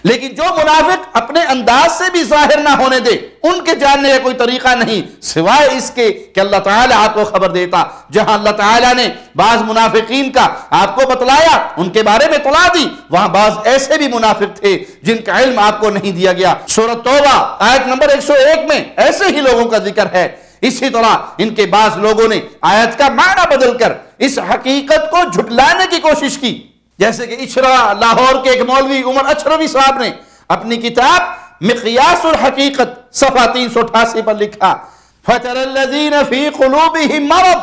A: لیکن جو منافق اپنے انداز سے بھی ظاہر نہ ہونے دے، ان کے جاننے کا کوئی طریقہ نہیں سوائے اس کے کہ اللہ تعالیٰ آپ کو خبر دیتا۔ جہاں اللہ تعالیٰ نے بعض منافقین کا آپ کو بتلایا، ان کے بارے میں اطلاع دی، وہاں بعض ایسے بھی منافق تھے جن کا علم آپ کو نہیں دیا گیا۔ سورۃ توبہ آیت نمبر 101 میں ایسے ہی لوگوں کا ذکر ہے۔ اسی طرح ان کے بعض لوگوں نے آیت کا معنی بدل کر اس حقیقت کو جھٹلانے کی کوشش کی، جیسے کہ اچھرا لاہور کے ایک مولوی عمر اچھروی صاحب نے اپنی کتاب مقیاس الحقیقت صفحہ 388 پر لکھا، فَتَرَ الَّذِينَ فِي قُلُوبِهِم مَرَضٌ۔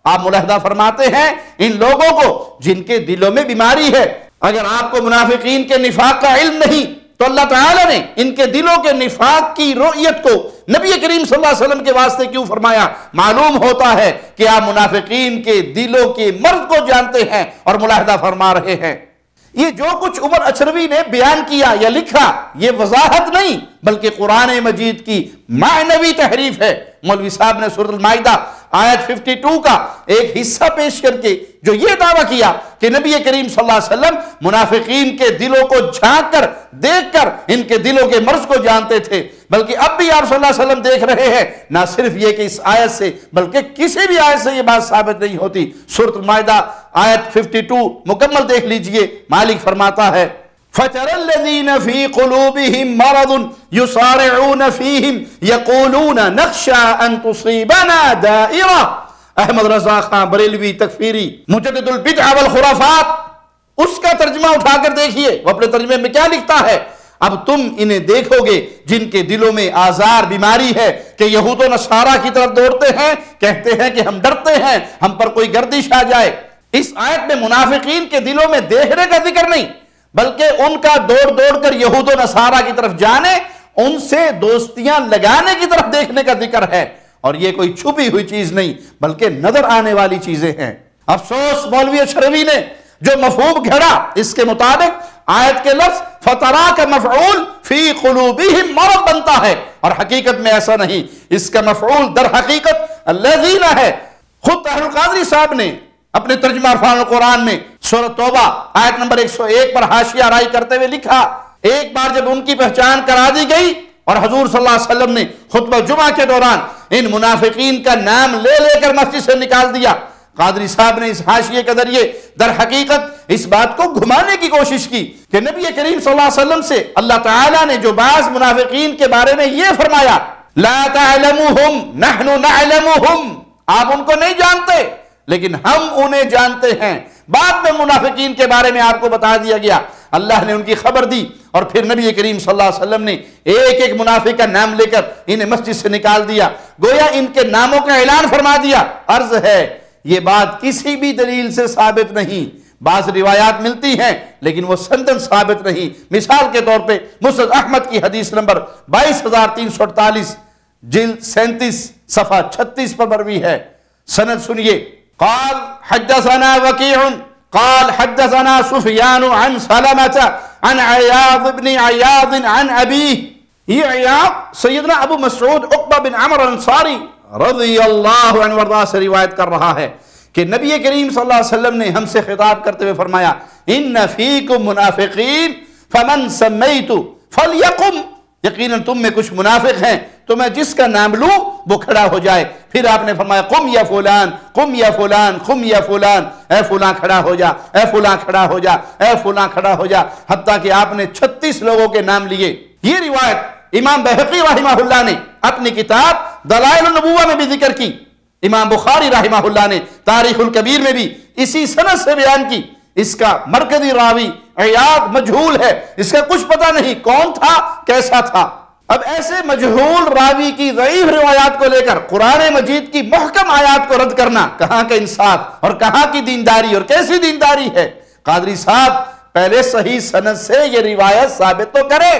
A: آپ ملاحظہ فرماتے ہیں ان لوگوں کو جن کے دلوں میں بیماری ہے۔ اگر آپ کو منافقین کے نفاق کا علم نہیں تو اللہ تعالیٰ نے ان کے دلوں کے نفاق کی رؤیت کو نبی کریم صلی اللہ علیہ وسلم کے واسطے کیوں فرمایا؟ معلوم ہوتا ہے کہ آپ منافقین کے دلوں کے مرض کو جانتے ہیں اور ملاحظہ فرما رہے ہیں۔ یہ جو کچھ عمر اچھروی نے بیان کیا یا لکھا یہ وضاحت نہیں بلکہ قرآن مجید کی معنوی تحریف ہے۔ مولوی صاحب نے سورۃ المائدہ آیت 52 کا ایک حصہ پیش کر کے جو یہ دعویٰ کیا کہ نبی کریم صلی اللہ علیہ وسلم منافقین کے دلوں کو جھانک کر دیکھ کر ان کے دلوں کے مرض کو جانتے تھے، بلکہ اب بھی آپ صلی اللہ علیہ وسلم دیکھ رہے ہیں۔ نہ صرف یہ کہ اس آیت سے بلکہ کسی بھی آیت سے یہ بات ثابت نہیں ہوتی۔ سورۃ المائدہ آیت 52 مکمل دیکھ لیجئے، مالک فرماتا ہے فَتَرَ الَّذِينَ فِي قُلُوبِهِم مَرَضٌ يُسَارِعُونَ فِيهِمْ يَقُولُونَ نَخْشَىٰ أَن تُصِيبَنَا دَائِرَةٌ۔ احمد رضا خان بریلوی تکفیری مجدد البدع والخرافات، اس کا ترجمہ اٹھا کر دیکھیے، وہ اپنے ترجمے میں کیا لکھتا ہے؟ اب تم انہیں دیکھو گے جن کے دلوں میں آزار بیماری ہے کہ یہود و نصارہ کی طرف دوڑتے ہیں، کہتے ہیں کہ ہم ڈرتے ہیں ہم پر کوئی گردش آ جائے۔ اس آیت میں منافقین کے دلوں میں دیکھنے کا ذکر نہیں بلکہ ان کا دوڑ دوڑ کر یہود و نصارہ کی طرف جانے، ان سے دوستیاں لگانے کی طرف دیکھنے کا ذکر ہے، اور یہ کوئی چھپی ہوئی چیز نہیں بلکہ نظر آنے والی چیزیں ہیں۔ افسوس مولوی اچھروی نے جو مفہوم گھڑا، اس کے مطابق آیت کے لفظ فترا کا مفعول فی قلوبہم مرض بنتا ہے، اور حقیقت میں ایسا نہیں، اس کا مفعول در حقیقت الذین ہے۔ خود طاہر القادری صاحب نے اپنے ترجمہ عرفان القرآن میں سورۃ توبہ آیت نمبر 101 پر حاشیہ رائی کرتے ہوئے لکھا، ایک بار جب ان کی پہچان کرا دی گئی اور حضور صلی اللہ علیہ وسلم نے خطبہ جمعہ کے دوران ان منافقین کا نام لے لے کر مسجد سے نکال دیا، قادری صاحب نے اس حاشیے کے ذریعے در حقیقت اس بات کو گھمانے کی کوشش کی کہ نبی کریم صلی اللہ علیہ وسلم سے اللہ تعالیٰ نے جو بعض منافقین کے بارے میں یہ فرمایا، لا تعلموہم نحن نعلموہم، آپ ان کو نہیں جانتے لیکن ہم انہیں جانتے ہیں۔ بعد میں منافقین کے بارے میں آپ کو بتا دیا گیا، اللہ نے ان کی خبر دی، اور پھر نبی کریم صلی اللہ علیہ وسلم نے ایک ایک منافق کا نام لے کر انہیں مسجد سے نکال دیا، گویا ان کے ناموں کا اعلان فرما دیا۔ عرض ہے یہ بات کسی بھی دلیل سے ثابت نہیں، بعض روایات ملتی ہیں لیکن وہ سندن ثابت نہیں۔ مثال کے طور پہ مسند احمد کی حدیث نمبر 22348 جلد 37 صفحہ 36 پر مروی ہے، سند سنیے۔ قال حدثنا وكيع قال حدثنا سفيان عن سلمة عن عياض بن عياض عن أبيه، یہ عیاض سیدنا ابو مسعود عقبہ بن عمر الانصاری رضی اللہ عنہ وارضاہ سے روایت کر رہا ہے کہ نبی کریم صلی اللہ علیہ وسلم نے ہم سے خطاب کرتے ہوئے فرمایا، ان فیکم منافقین فمن سمیت فلیقم، یقیناً تم میں کچھ منافق ہیں تو میں جس کا نام لوں وہ کھڑا ہو جائے۔ پھر آپ نے فرمایا قم یا فلان، قم یا فلان، قم یا فلان، اے فلاں کھڑا ہو جا، اے فلاں کھڑا ہو جا، اے فلاں کھڑا ہو جا، حتیٰ کہ آپ نے 36 لوگوں کے نام لیے۔ یہ روایت امام بہقی رحمہ اللہ نے اپنی کتاب دلائل النبوہ میں بھی ذکر کی، امام بخاری رحمہ اللہ نے تاریخ الکبیر میں بھی اسی سند سے بیان کی۔ اس کا مرکزی راوی عیاض مجہول ہے، اس کا کچھ پتہ نہیں کون تھا، کیسا تھا۔ اب ایسے مجہول راوی کی ضعیف روایات کو لے کر قرآن مجید کی محکم آیات کو رد کرنا کہاں کا انصاف اور کہاں کی دینداری اور کیسی دینداری ہے؟ قادری صاحب پہلے صحیح سند سے یہ روایت ثابت تو کرے،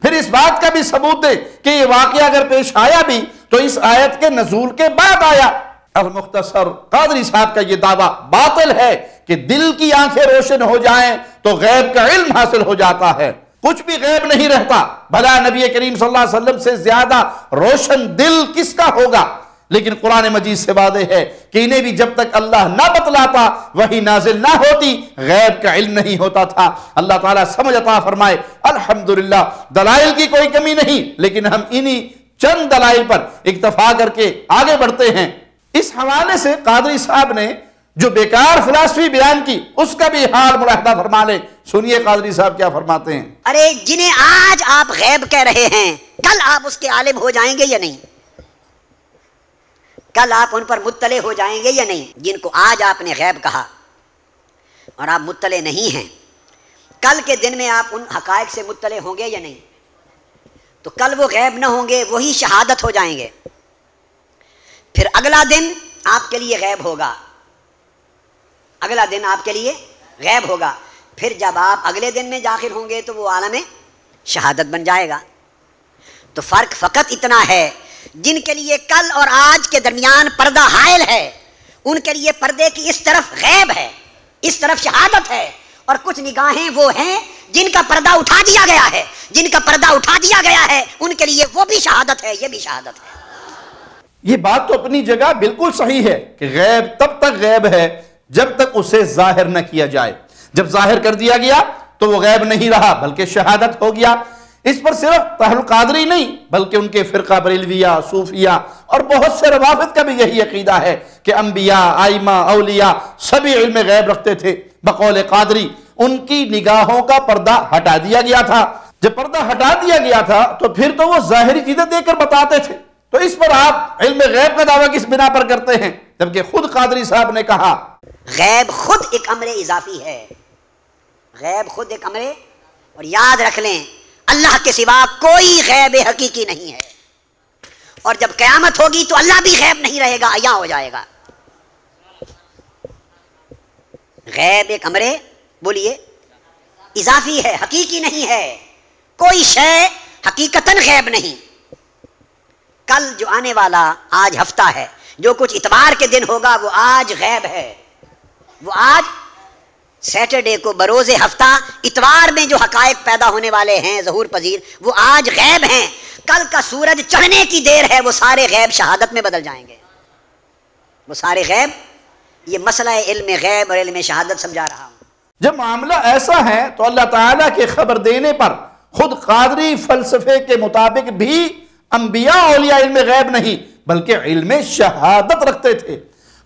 A: پھر اس بات کا بھی ثبوت دے کہ یہ واقعہ اگر پیش آیا بھی تو اس آیت کے نزول کے بعد آیا۔ المختصر قادری صاحب کا یہ دعویٰ باطل ہے کہ دل کی آنکھیں روشن ہو جائیں تو غیب کا علم حاصل ہو جاتا ہے۔ کچھ بھی غیب نہیں رہتا، بھلا نبی کریم صلی اللہ علیہ وسلم سے زیادہ روشن دل کس کا ہوگا؟ لیکن قرآن مجید سے واضح ہے کہ انہیں بھی جب تک اللہ نہ بتلاتا، وحی نازل نہ ہوتی، غیب کا علم نہیں ہوتا تھا۔ اللہ تعالیٰ سمجھ عطا فرمائے۔ الحمدللہ دلائل کی کوئی کمی نہیں، لیکن ہم انہی چند دلائل پر اکتفا کر کے آگے بڑھتے ہیں۔ اس حوالے سے قادری صاحب نے جو بیکار فلسفی بیان کی اس کا بھی حال ملاحظہ فرما لیں۔ سنیے قادری صاحب کیا فرماتے ہیں۔
B: ارے جنہیں آج آپ غیب کہہ رہے ہیں، کل آپ اس کے عالم ہو جائیں گے یا نہیں؟ کل آپ ان پر مطلع ہو جائیں گے یا نہیں؟ جن کو آج آپ نے غیب کہا اور آپ مطلع نہیں ہیں، کل کے دن میں آپ ان حقائق سے مطلع ہوں گے یا نہیں؟ تو کل وہ غیب نہ ہوں گے، وہی شہادت ہو جائیں گے۔ پھر اگلا دن آپ کے لیے غیب ہوگا، اگلا دن آپ کے لیے غیب ہوگا، پھر جب آپ اگلے دن میں داخل ہوں گے تو وہ عالم شہادت بن جائے گا۔ تو فرق فقط اتنا ہے، جن کے لیے کل اور آج کے درمیان پردہ حائل ہے، ان کے لیے پردے کی اس طرف غیب ہے، اس طرف شہادت ہے، اور کچھ نگاہیں وہ ہیں جن کا پردہ اٹھا دیا گیا ہے، جن کا پردہ اٹھا دیا گیا ہے ان کے لیے وہ بھی شہادت ہے، یہ بھی شہادت ہے۔
A: یہ بات تو اپنی جگہ بالکل صحیح ہے کہ غیب تب تک غیب ہے جب تک اسے ظاہر نہ کیا جائے۔ جب ظاہر کر دیا گیا تو وہ غیب نہیں رہا بلکہ شہادت ہو گیا۔ اس پر صرف طاہر القادری نہیں بلکہ ان کے فرقہ بریلویہ، صوفیہ اور بہت سے روافض کا بھی یہی عقیدہ ہے کہ انبیاء، ائمہ، اولیاء سبھی علم غیب رکھتے تھے۔ بقول قادری ان کی نگاہوں کا پردہ ہٹا دیا گیا تھا۔ جب پردہ ہٹا دیا گیا تھا تو پھر تو وہ ظاہری چیزیں دے کر بتاتے تھے، تو اس پر آپ علم غیب کا دعویٰ کس بنا پر کرتے ہیں؟ جبکہ خود قادری صاحب نے کہا
B: غیب خود ایک امر اضافی ہے، غیب خود ایک امر، اور یاد رکھ لیں اللہ کے سوا کوئی غیب حقیقی نہیں ہے، اور جب قیامت ہوگی تو اللہ بھی غیب نہیں رہے گا، عیاں ہو جائے گا۔ غیب ایک امر بولیے اضافی ہے، حقیقی نہیں ہے، کوئی شے حقیقتاً غیب نہیں۔ کل جو آنے والا آج ہفتہ ہے، جو کچھ اتوار کے دن ہوگا وہ آج غیب ہے، وہ آج سیٹرڈے کو بروز ہفتہ اتوار میں جو حقائق پیدا ہونے والے ہیں ظہور پذیر، وہ آج غیب ہیں۔ کل کا سورج چڑھنے کی دیر ہے، وہ سارے غیب شہادت میں بدل جائیں گے، وہ سارے غیب۔ یہ مسئلہ علم غیب اور علم شہادت سمجھا رہا ہوں۔
A: جب معاملہ ایسا ہے تو اللہ تعالیٰ کے خبر دینے پر خود قادری فلسفے کے مطابق بھی انبیاء اولیاء علم غیب نہیں بلکہ علم شہادت رکھتے تھے،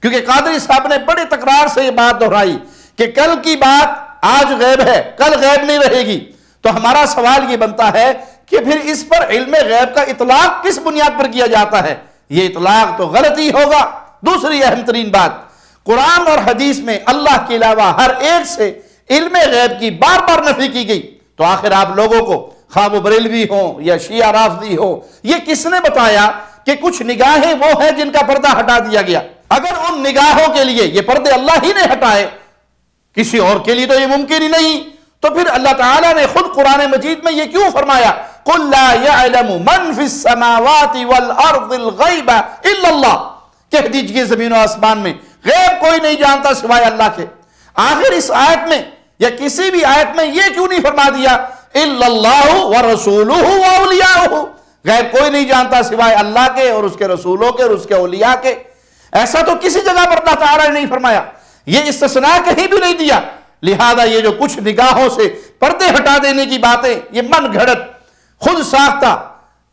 A: کیونکہ قادری صاحب نے بڑے تکرار سے یہ بات دہرائی کہ کل کی بات آج غیب ہے، کل غیب نہیں رہے گی۔ تو ہمارا سوال یہ بنتا ہے کہ پھر اس پر علم غیب کا اطلاق کس بنیاد پر کیا جاتا ہے؟ یہ اطلاق تو غلط ہی ہوگا۔ دوسری اہم ترین بات، قرآن اور حدیث میں اللہ کے علاوہ ہر ایک سے علم غیب کی بار بار نفی کی گئی، تو آخر آپ لوگوں کو خواہ وہ بریلوی ہوں یا شیعہ رافضی ہو، یہ کس نے بتایا کہ کچھ نگاہیں وہ ہیں جن کا پردہ ہٹا دیا گیا؟ اگر ان نگاہوں کے لیے یہ پردے اللہ ہی نے ہٹائے، کسی اور کے لیے تو یہ ممکن ہی نہیں، تو پھر اللہ تعالیٰ نے خود قرآن مجید میں یہ کیوں فرمایا قُلْ لَا يَعْلَمُ مَنْ فِي السَّمَاوَاتِ وَالْأَرْضِ الْغَيْبَ إِلَّا اللَّهِ، کہہ دیجئے زمین و آسمان میں غیب کوئی نہیں جانتا سوائے اللہ کے۔ آخر اس آیت میں یا کسی بھی آیت میں یہ کیوں نہیں فرما دیا إِلَّا اللَّهُ وَرَسُولُهُ وَأَوْلِيَاؤُهُ، غیب کوئی نہیں جانتا سوائے اللہ کے اور اس کے رسولوں کے اور اس کے اولیاء کے؟ ایسا تو کسی جگہ پر اللہ تعالیٰ نے نہیں فرمایا، یہ استثناء کہیں بھی نہیں دیا۔ لہذا یہ جو کچھ نگاہوں سے پردے ہٹا دینے کی باتیں، یہ من گھڑت خود ساختہ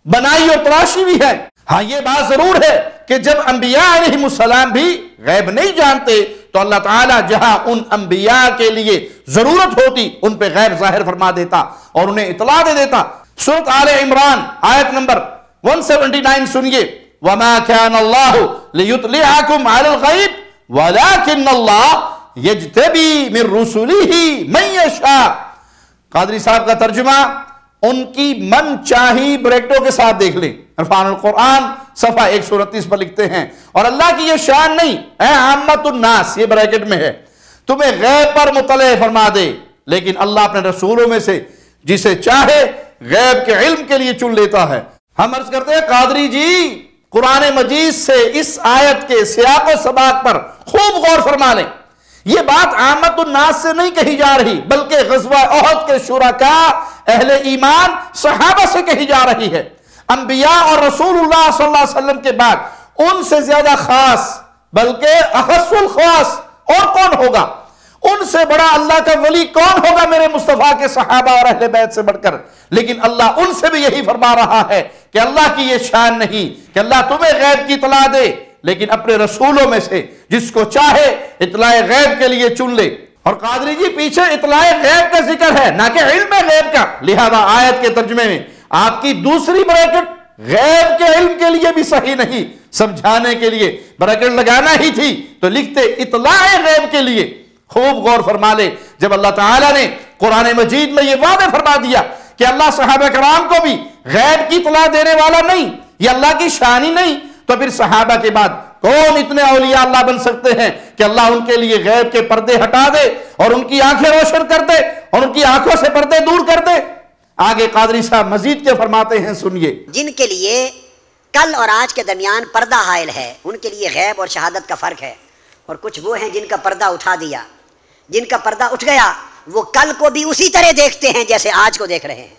A: بنائی اور تراشی بھی ہے۔ ہاں یہ بات ضرور ہے کہ جب انبیاء علیہ السلام بھی غیب نہیں جانتے تو اللہ تعالیٰ جہاں ان انبیاء کے لیے ضرورت ہوتی ان پہ غیب ظاہر فرما دیتا اور انہیں اطلاع دے دیتا۔ سورۃ آل عمران آیت نمبر 179 سنیے، وَمَا كَانَ اللَّهُ لِيُطْلِعَكُمْ عَلَى الْغَيْبِ وَلَكِنَّ اللَّهَ يَجْتَبِي مِن رُّسُلِهِ مَن يَشَاءُ۔ قادری صاحب کا ترجمہ ان کی من چاہی بریکٹوں کے ساتھ دیکھ لیں، عرفان القرآن صفحہ 129 پر لکھتے ہیں، اور اللہ کی یہ شان نہیں اے عامت الناس، یہ بریکٹ میں ہے، تمہیں غیب پر مطلع فرما دے، لیکن اللہ اپنے رسولوں میں سے جسے چاہے غیب کے علم کے لیے چن لیتا ہے۔ ہم عرض کرتے ہیں قادری جی قرآن مجید سے اس آیت کے سیاق و سباق پر خوب غور فرما لیں۔ یہ بات عامت الناس سے نہیں کہی جا رہی بلکہ غزوہ احد کے شرکاء اہل ایمان صحابہ سے کہی جا رہی ہے۔ انبیاء اور رسول اللہ صلی اللہ علیہ وسلم کے بعد ان سے زیادہ خاص بلکہ اخص الخواص اور کون ہوگا؟ ان سے بڑا اللہ کا ولی کون ہوگا میرے مصطفیٰ کے صحابہ اور اہل بیت سے بڑھ کر؟ لیکن اللہ ان سے بھی یہی فرما رہا ہے کہ اللہ کی یہ شان نہیں کہ اللہ تمہیں غیب کی اطلاع دے، لیکن اپنے رسولوں میں سے جس کو چاہے اطلاع غیب کے لیے چن لے۔ اور قادری جی پیچھے اطلاع غیب کا ذکر ہے نہ کہ علم غیب کا، لہذا آیت کے ترجمے میں آپ کی دوسری بریکٹ غیب کے علم کے لیے بھی صحیح نہیں، سمجھانے کے لیے بریکٹ لگانا ہی تھی تو لکھتے اطلاع غیب کے لیے۔ خوب غور فرما لے، جب اللہ تعالیٰ نے قرآن مجید میں یہ وعدہ فرما دیا کہ اللہ صحابہ کرام کو بھی غیب کی اطلاع دینے والا نہیں، یہ اللہ کی شان ہی نہیں، تو پھر صحابہ کے بعد کون اتنے اولیاء اللہ بن سکتے ہیں کہ اللہ ان کے لیے غیب کے پردے ہٹا دے اور ان کی آنکھیں روشن کر دے اور ان کی آنکھوں سے پردے دور کر دے؟ آگے قادری صاحب مزید کیا فرماتے ہیں سنیے۔
B: جن کے لیے کل اور آج کے درمیان پردہ حائل ہے ان کے لیے غیب اور شہادت کا فرق ہے، اور کچھ وہ ہیں جن کا پردہ اٹھا دیا، جن کا پردہ اٹھ گیا وہ کل کو بھی اسی طرح دیکھتے ہیں جیسے آج کو دیکھ رہے ہیں۔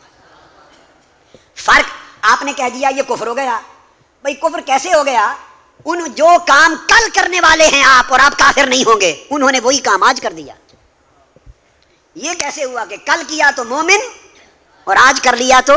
B: فرق آپ نے کہہ دیا یہ کفر ہو گیا، بھئی کفر کیسے ہو گیا؟ ان جو کام کل کرنے والے ہیں آپ اور آپ کافر نہیں ہوں گے، انہوں نے وہی کام آج کر دیا۔ یہ کیسے ہوا کہ کل کیا تو مومن اور آج کر لیا تو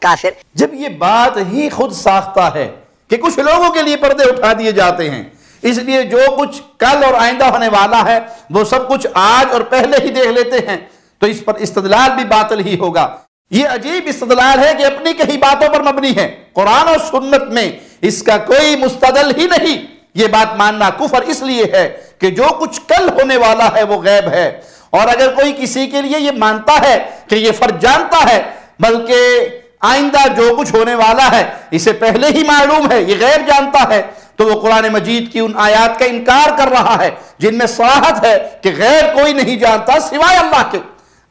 B: کافر؟
A: جب یہ بات ہی خود ساختہ ہے کہ کچھ لوگوں کے لیے پردے اٹھا دیے جاتے ہیں، اس لیے جو کچھ کل اور آئندہ ہونے والا ہے وہ سب کچھ آج اور پہلے ہی دیکھ لیتے ہیں، تو اس پر استدلال بھی باطل ہی ہوگا۔ یہ عجیب استدلال ہے کہ اپنی کئی باتوں پر مبنی ہے، قرآن اور سنت میں اس کا کوئی مستدل ہی نہیں۔ یہ بات ماننا کفر اس لیے ہے کہ جو کچھ کل ہونے والا ہے وہ غیب ہے، اور اگر کوئی کسی کے لیے یہ مانتا ہے کہ یہ فرد جانتا ہے بلکہ آئندہ جو کچھ ہونے والا ہے اسے پہلے ہی معلوم ہے، یہ غیب جانتا ہے، تو وہ قرآن مجید کی ان آیات کا انکار کر رہا ہے جن میں صراحت ہے کہ غیب کوئی نہیں جانتا سوائے اللہ کے۔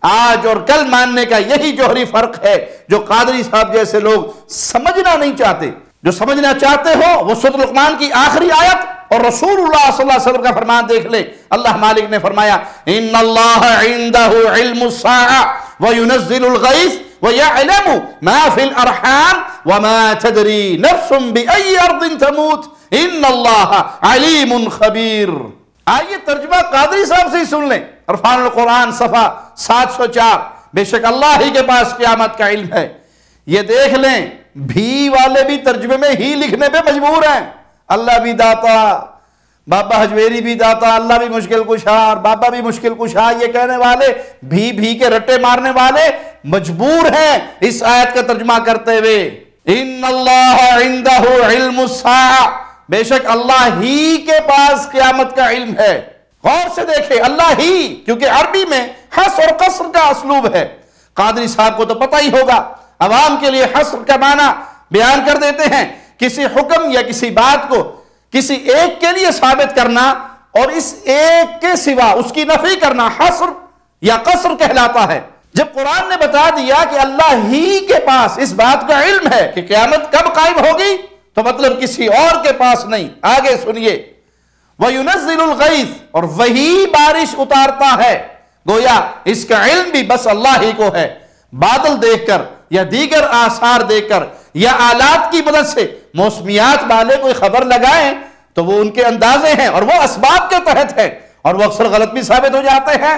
A: آج اور کل ماننے کا یہی جوہری فرق ہے جو قادری صاحب جیسے لوگ سمجھنا نہیں چاہتے۔ جو سمجھنا چاہتے ہو وہ سورۃ لقمان کی آخری آیت اور رسول اللہ صلی اللہ علیہ وسلم کا فرمان دیکھ لے۔ اللہ مالک نے فرمایا ان اللہ عنده علم الساعة وينزل الغيث ويعلم ما في الارحام وما تدري نفس بأي ارض تموت ان اللہ علیم خبیر۔ آئیے ترجمہ قادری صاحب سے ہی سن لیں، عرفان القرآن صفحہ 704، بے شک اللہ ہی کے پاس قیامت کا علم ہے۔ یہ دیکھ لیں بھی والے بھی ترجمے میں ہی لکھنے پہ مجبور ہیں، اللہ بھی داتا، بابا حجویری بھی داتا، اللہ بھی مشکل کشا اور بابا بھی مشکل کشا، یہ کہنے والے بھی کے رٹے مارنے والے مجبور ہیں اس آیت کا ترجمہ کرتے ہوئے ان اللہ عنده علم الساعة، بے شک اللہ ہی کے پاس قیامت کا علم ہے۔ غور سے دیکھیں اللہ ہی، کیونکہ عربی میں حصر اور قصر کا اسلوب ہے۔ قادری صاحب کو تو پتہ ہی ہوگا، عوام کے لیے حصر کا معنی بیان کر دیتے ہیں کسی حکم یا کسی بات کو کسی ایک کے لیے ثابت کرنا اور اس ایک کے سوا اس کی نفی کرنا حصر یا قصر کہلاتا ہے۔ جب قرآن نے بتا دیا کہ اللہ ہی کے پاس اس بات کا علم ہے کہ قیامت کب قائم ہوگی تو مطلب کسی اور کے پاس نہیں۔ آگے سنیے وَيُنَزِّلُ الْغَيْثِ، اور وہی بارش اتارتا ہے، گویا اس کا علم بھی بس اللہ ہی کو ہے۔ بادل دیکھ کر یا دیگر آثار دیکھ کر یا آلات کی مدد سے موسمیات والے کوئی خبر لگائیں تو وہ ان کے اندازے ہیں اور وہ اسباب کے تحت ہے اور وہ اکثر غلط بھی ثابت ہو جاتے ہیں۔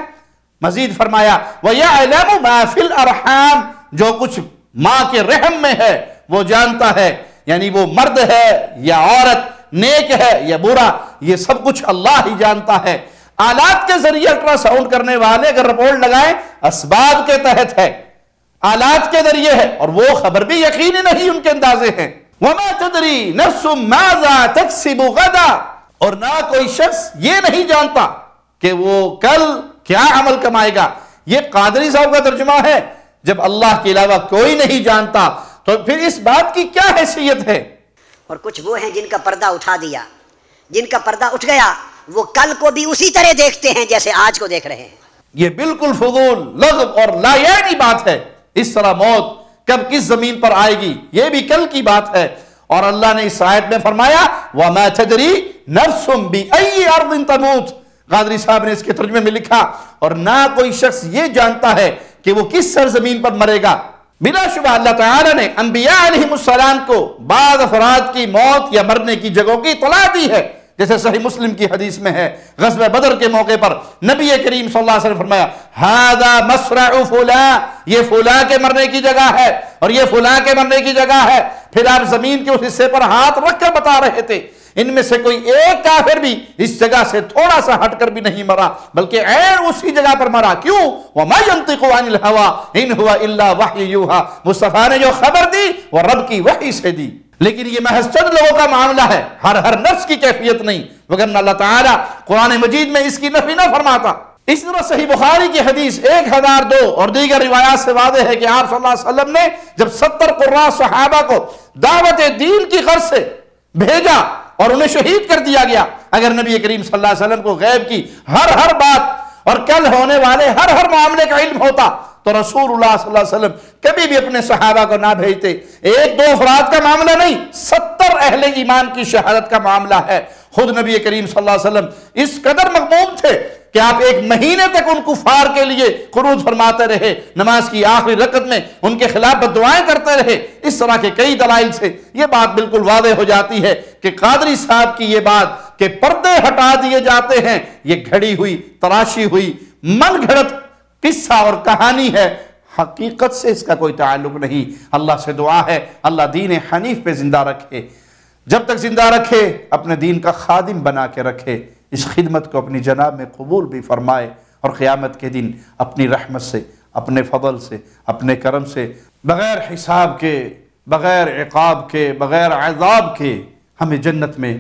A: مزید فرمایا وَيَعْلَمُ مَا فِي الْأَرْحَامِ، جو کچھ ماں کے رحم میں ہے وہ جانتا ہے، یعنی وہ مرد ہے یا عورت، نیک ہے یا برا، یہ سب کچھ اللہ ہی جانتا ہے۔ آلات کے ذریعے الٹرا ساؤنڈ کرنے والے اگر رپورٹ لگائیں اسباب کے تحت ہے، آلات کے ذریعے ہے، اور وہ خبر بھی یقینی نہیں ان کے اندازے ہیں۔ وَمَا تَدْرِي نَفْسٌ مَاذَا تَكْسِبُ غَدًا، اور نہ کوئی شخص یہ نہیں جانتا کہ وہ کل کیا عمل کمائے گا۔ یہ قادری صاحب کا ترجمہ ہے، جب اللہ کے علاوہ کوئی نہیں جانتا تو پھر اس بات کی کیا حیثیت ہے؟
B: اور کچھ وہ ہیں جن کا پردہ اٹھا دیا، جن کا پردہ اٹھ گیا وہ کل کو بھی اسی طرح دیکھتے ہیں جیسے آج کو دیکھ رہے ہیں۔
A: یہ بالکل فضول، لغو اور لا یعنی بات ہے۔ اس طرح موت کب کس زمین پر آئے گی یہ بھی کل کی بات ہے، اور اللہ نے اس آیت میں فرمایا وَمَا تَدْرِي نَفْسٌ بِأَيِّ أَرْضٍ تَمُوتُ۔ قادری صاحب نے اس کے ترجمے میں لکھا، اور نہ کوئی شخص یہ جانتا ہے کہ وہ کس سرزمین پر مرے گا۔ بلا شبہ اللہ تعالی نے انبیاء علیہ السلام کو بعض افراد کی موت یا مرنے کی جگہوں کی اطلاع دی ہے، جیسے صحیح مسلم کی حدیث میں ہے، غزوہ بدر کے موقع پر نبی کریم صلی اللہ علیہ وسلم نے فرمایا ہذا مصرع فلاں، یہ فلاں کے مرنے کی جگہ ہے اور یہ فلاں کے مرنے کی جگہ ہے۔ پھر آپ زمین کے اس حصے پر ہاتھ رکھ کر بتا رہے تھے ان میں سے کوئی ایک کافر بھی اس جگہ سے تھوڑا سا ہٹ کر بھی نہیں مرا، بلکہ عین اسی جگہ پر مرا۔ کیوں؟ وَمَا يَنطِقُ عَنِ الْهَوَىٰ إِنْ هُوَ إِلَّا وَحْيٌ يُوحَىٰ، مصطفیٰ نے جو خبر دی وہ رب کی وحی سے دی۔ لیکن یہ محض چند لوگوں کا معاملہ ہے، ہر نفس کی کیفیت نہیں، وگرنہ اللہ تعالیٰ قرآن مجید میں اس کی نفی نہ فرماتا۔ اس طرح صحیح بخاری کی حدیث 1002 اور دیگر روایات سے واضح ہے کہ آپ صلی اللہ علیہ وسلم نے جب 70 قراء صحابہ کو دعوت دین کی غرض سے بھیجا اور انہیں شہید کر دیا گیا، اگر نبی کریم صلی اللہ علیہ وسلم کو غیب کی ہر بات اور کل ہونے والے ہر معاملے کا علم ہوتا تو رسول اللہ صلی اللہ علیہ وسلم کبھی بھی اپنے صحابہ کو نہ بھیجتے۔ ایک دو افراد کا معاملہ نہیں، 70 اہل ایمان کی شہادت کا معاملہ ہے۔ خود نبی کریم صلی اللہ علیہ وسلم اس قدر مغموم تھے کہ آپ 1 مہینے تک ان کفار کے لیے قنوت فرماتے رہے، نماز کی آخری رکعت میں ان کے خلاف بددعائیں کرتے رہے۔ اس طرح کے کئی دلائل سے یہ بات بالکل واضح ہو جاتی ہے کہ قادری صاحب کی یہ بات کہ پردے ہٹا دیے جاتے ہیں، یہ گھڑی ہوئی، تراشی ہوئی، من گھڑت قصہ اور کہانی ہے، حقیقت سے اس کا کوئی تعلق نہیں۔ اللہ سے دعا ہے اللہ دین حنیف پہ زندہ رکھے، جب تک زندہ رکھے اپنے دین کا خادم بنا کے رکھے، اس خدمت کو اپنی جناب میں قبول بھی فرمائے، اور قیامت کے دن اپنی رحمت سے، اپنے فضل سے، اپنے کرم سے، بغیر حساب کے، بغیر عقاب کے، بغیر عذاب کے ہمیں جنت میں،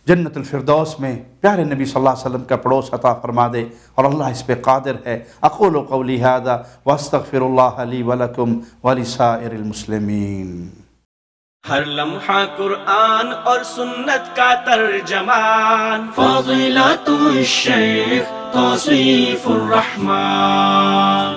A: جنت الفردوس میں پیارے نبی صلی اللہ علیہ وسلم کا پڑوس عطا فرما دے، اور اللہ اس پہ قادر ہے۔ اقول قولی ھذا واستغفر اللہ لی ولکم ولسائر المسلمین۔
C: ہر لمحہ قرآن اور سنت کا ترجمان، فضیلت الشیخ توصیف الرحمان۔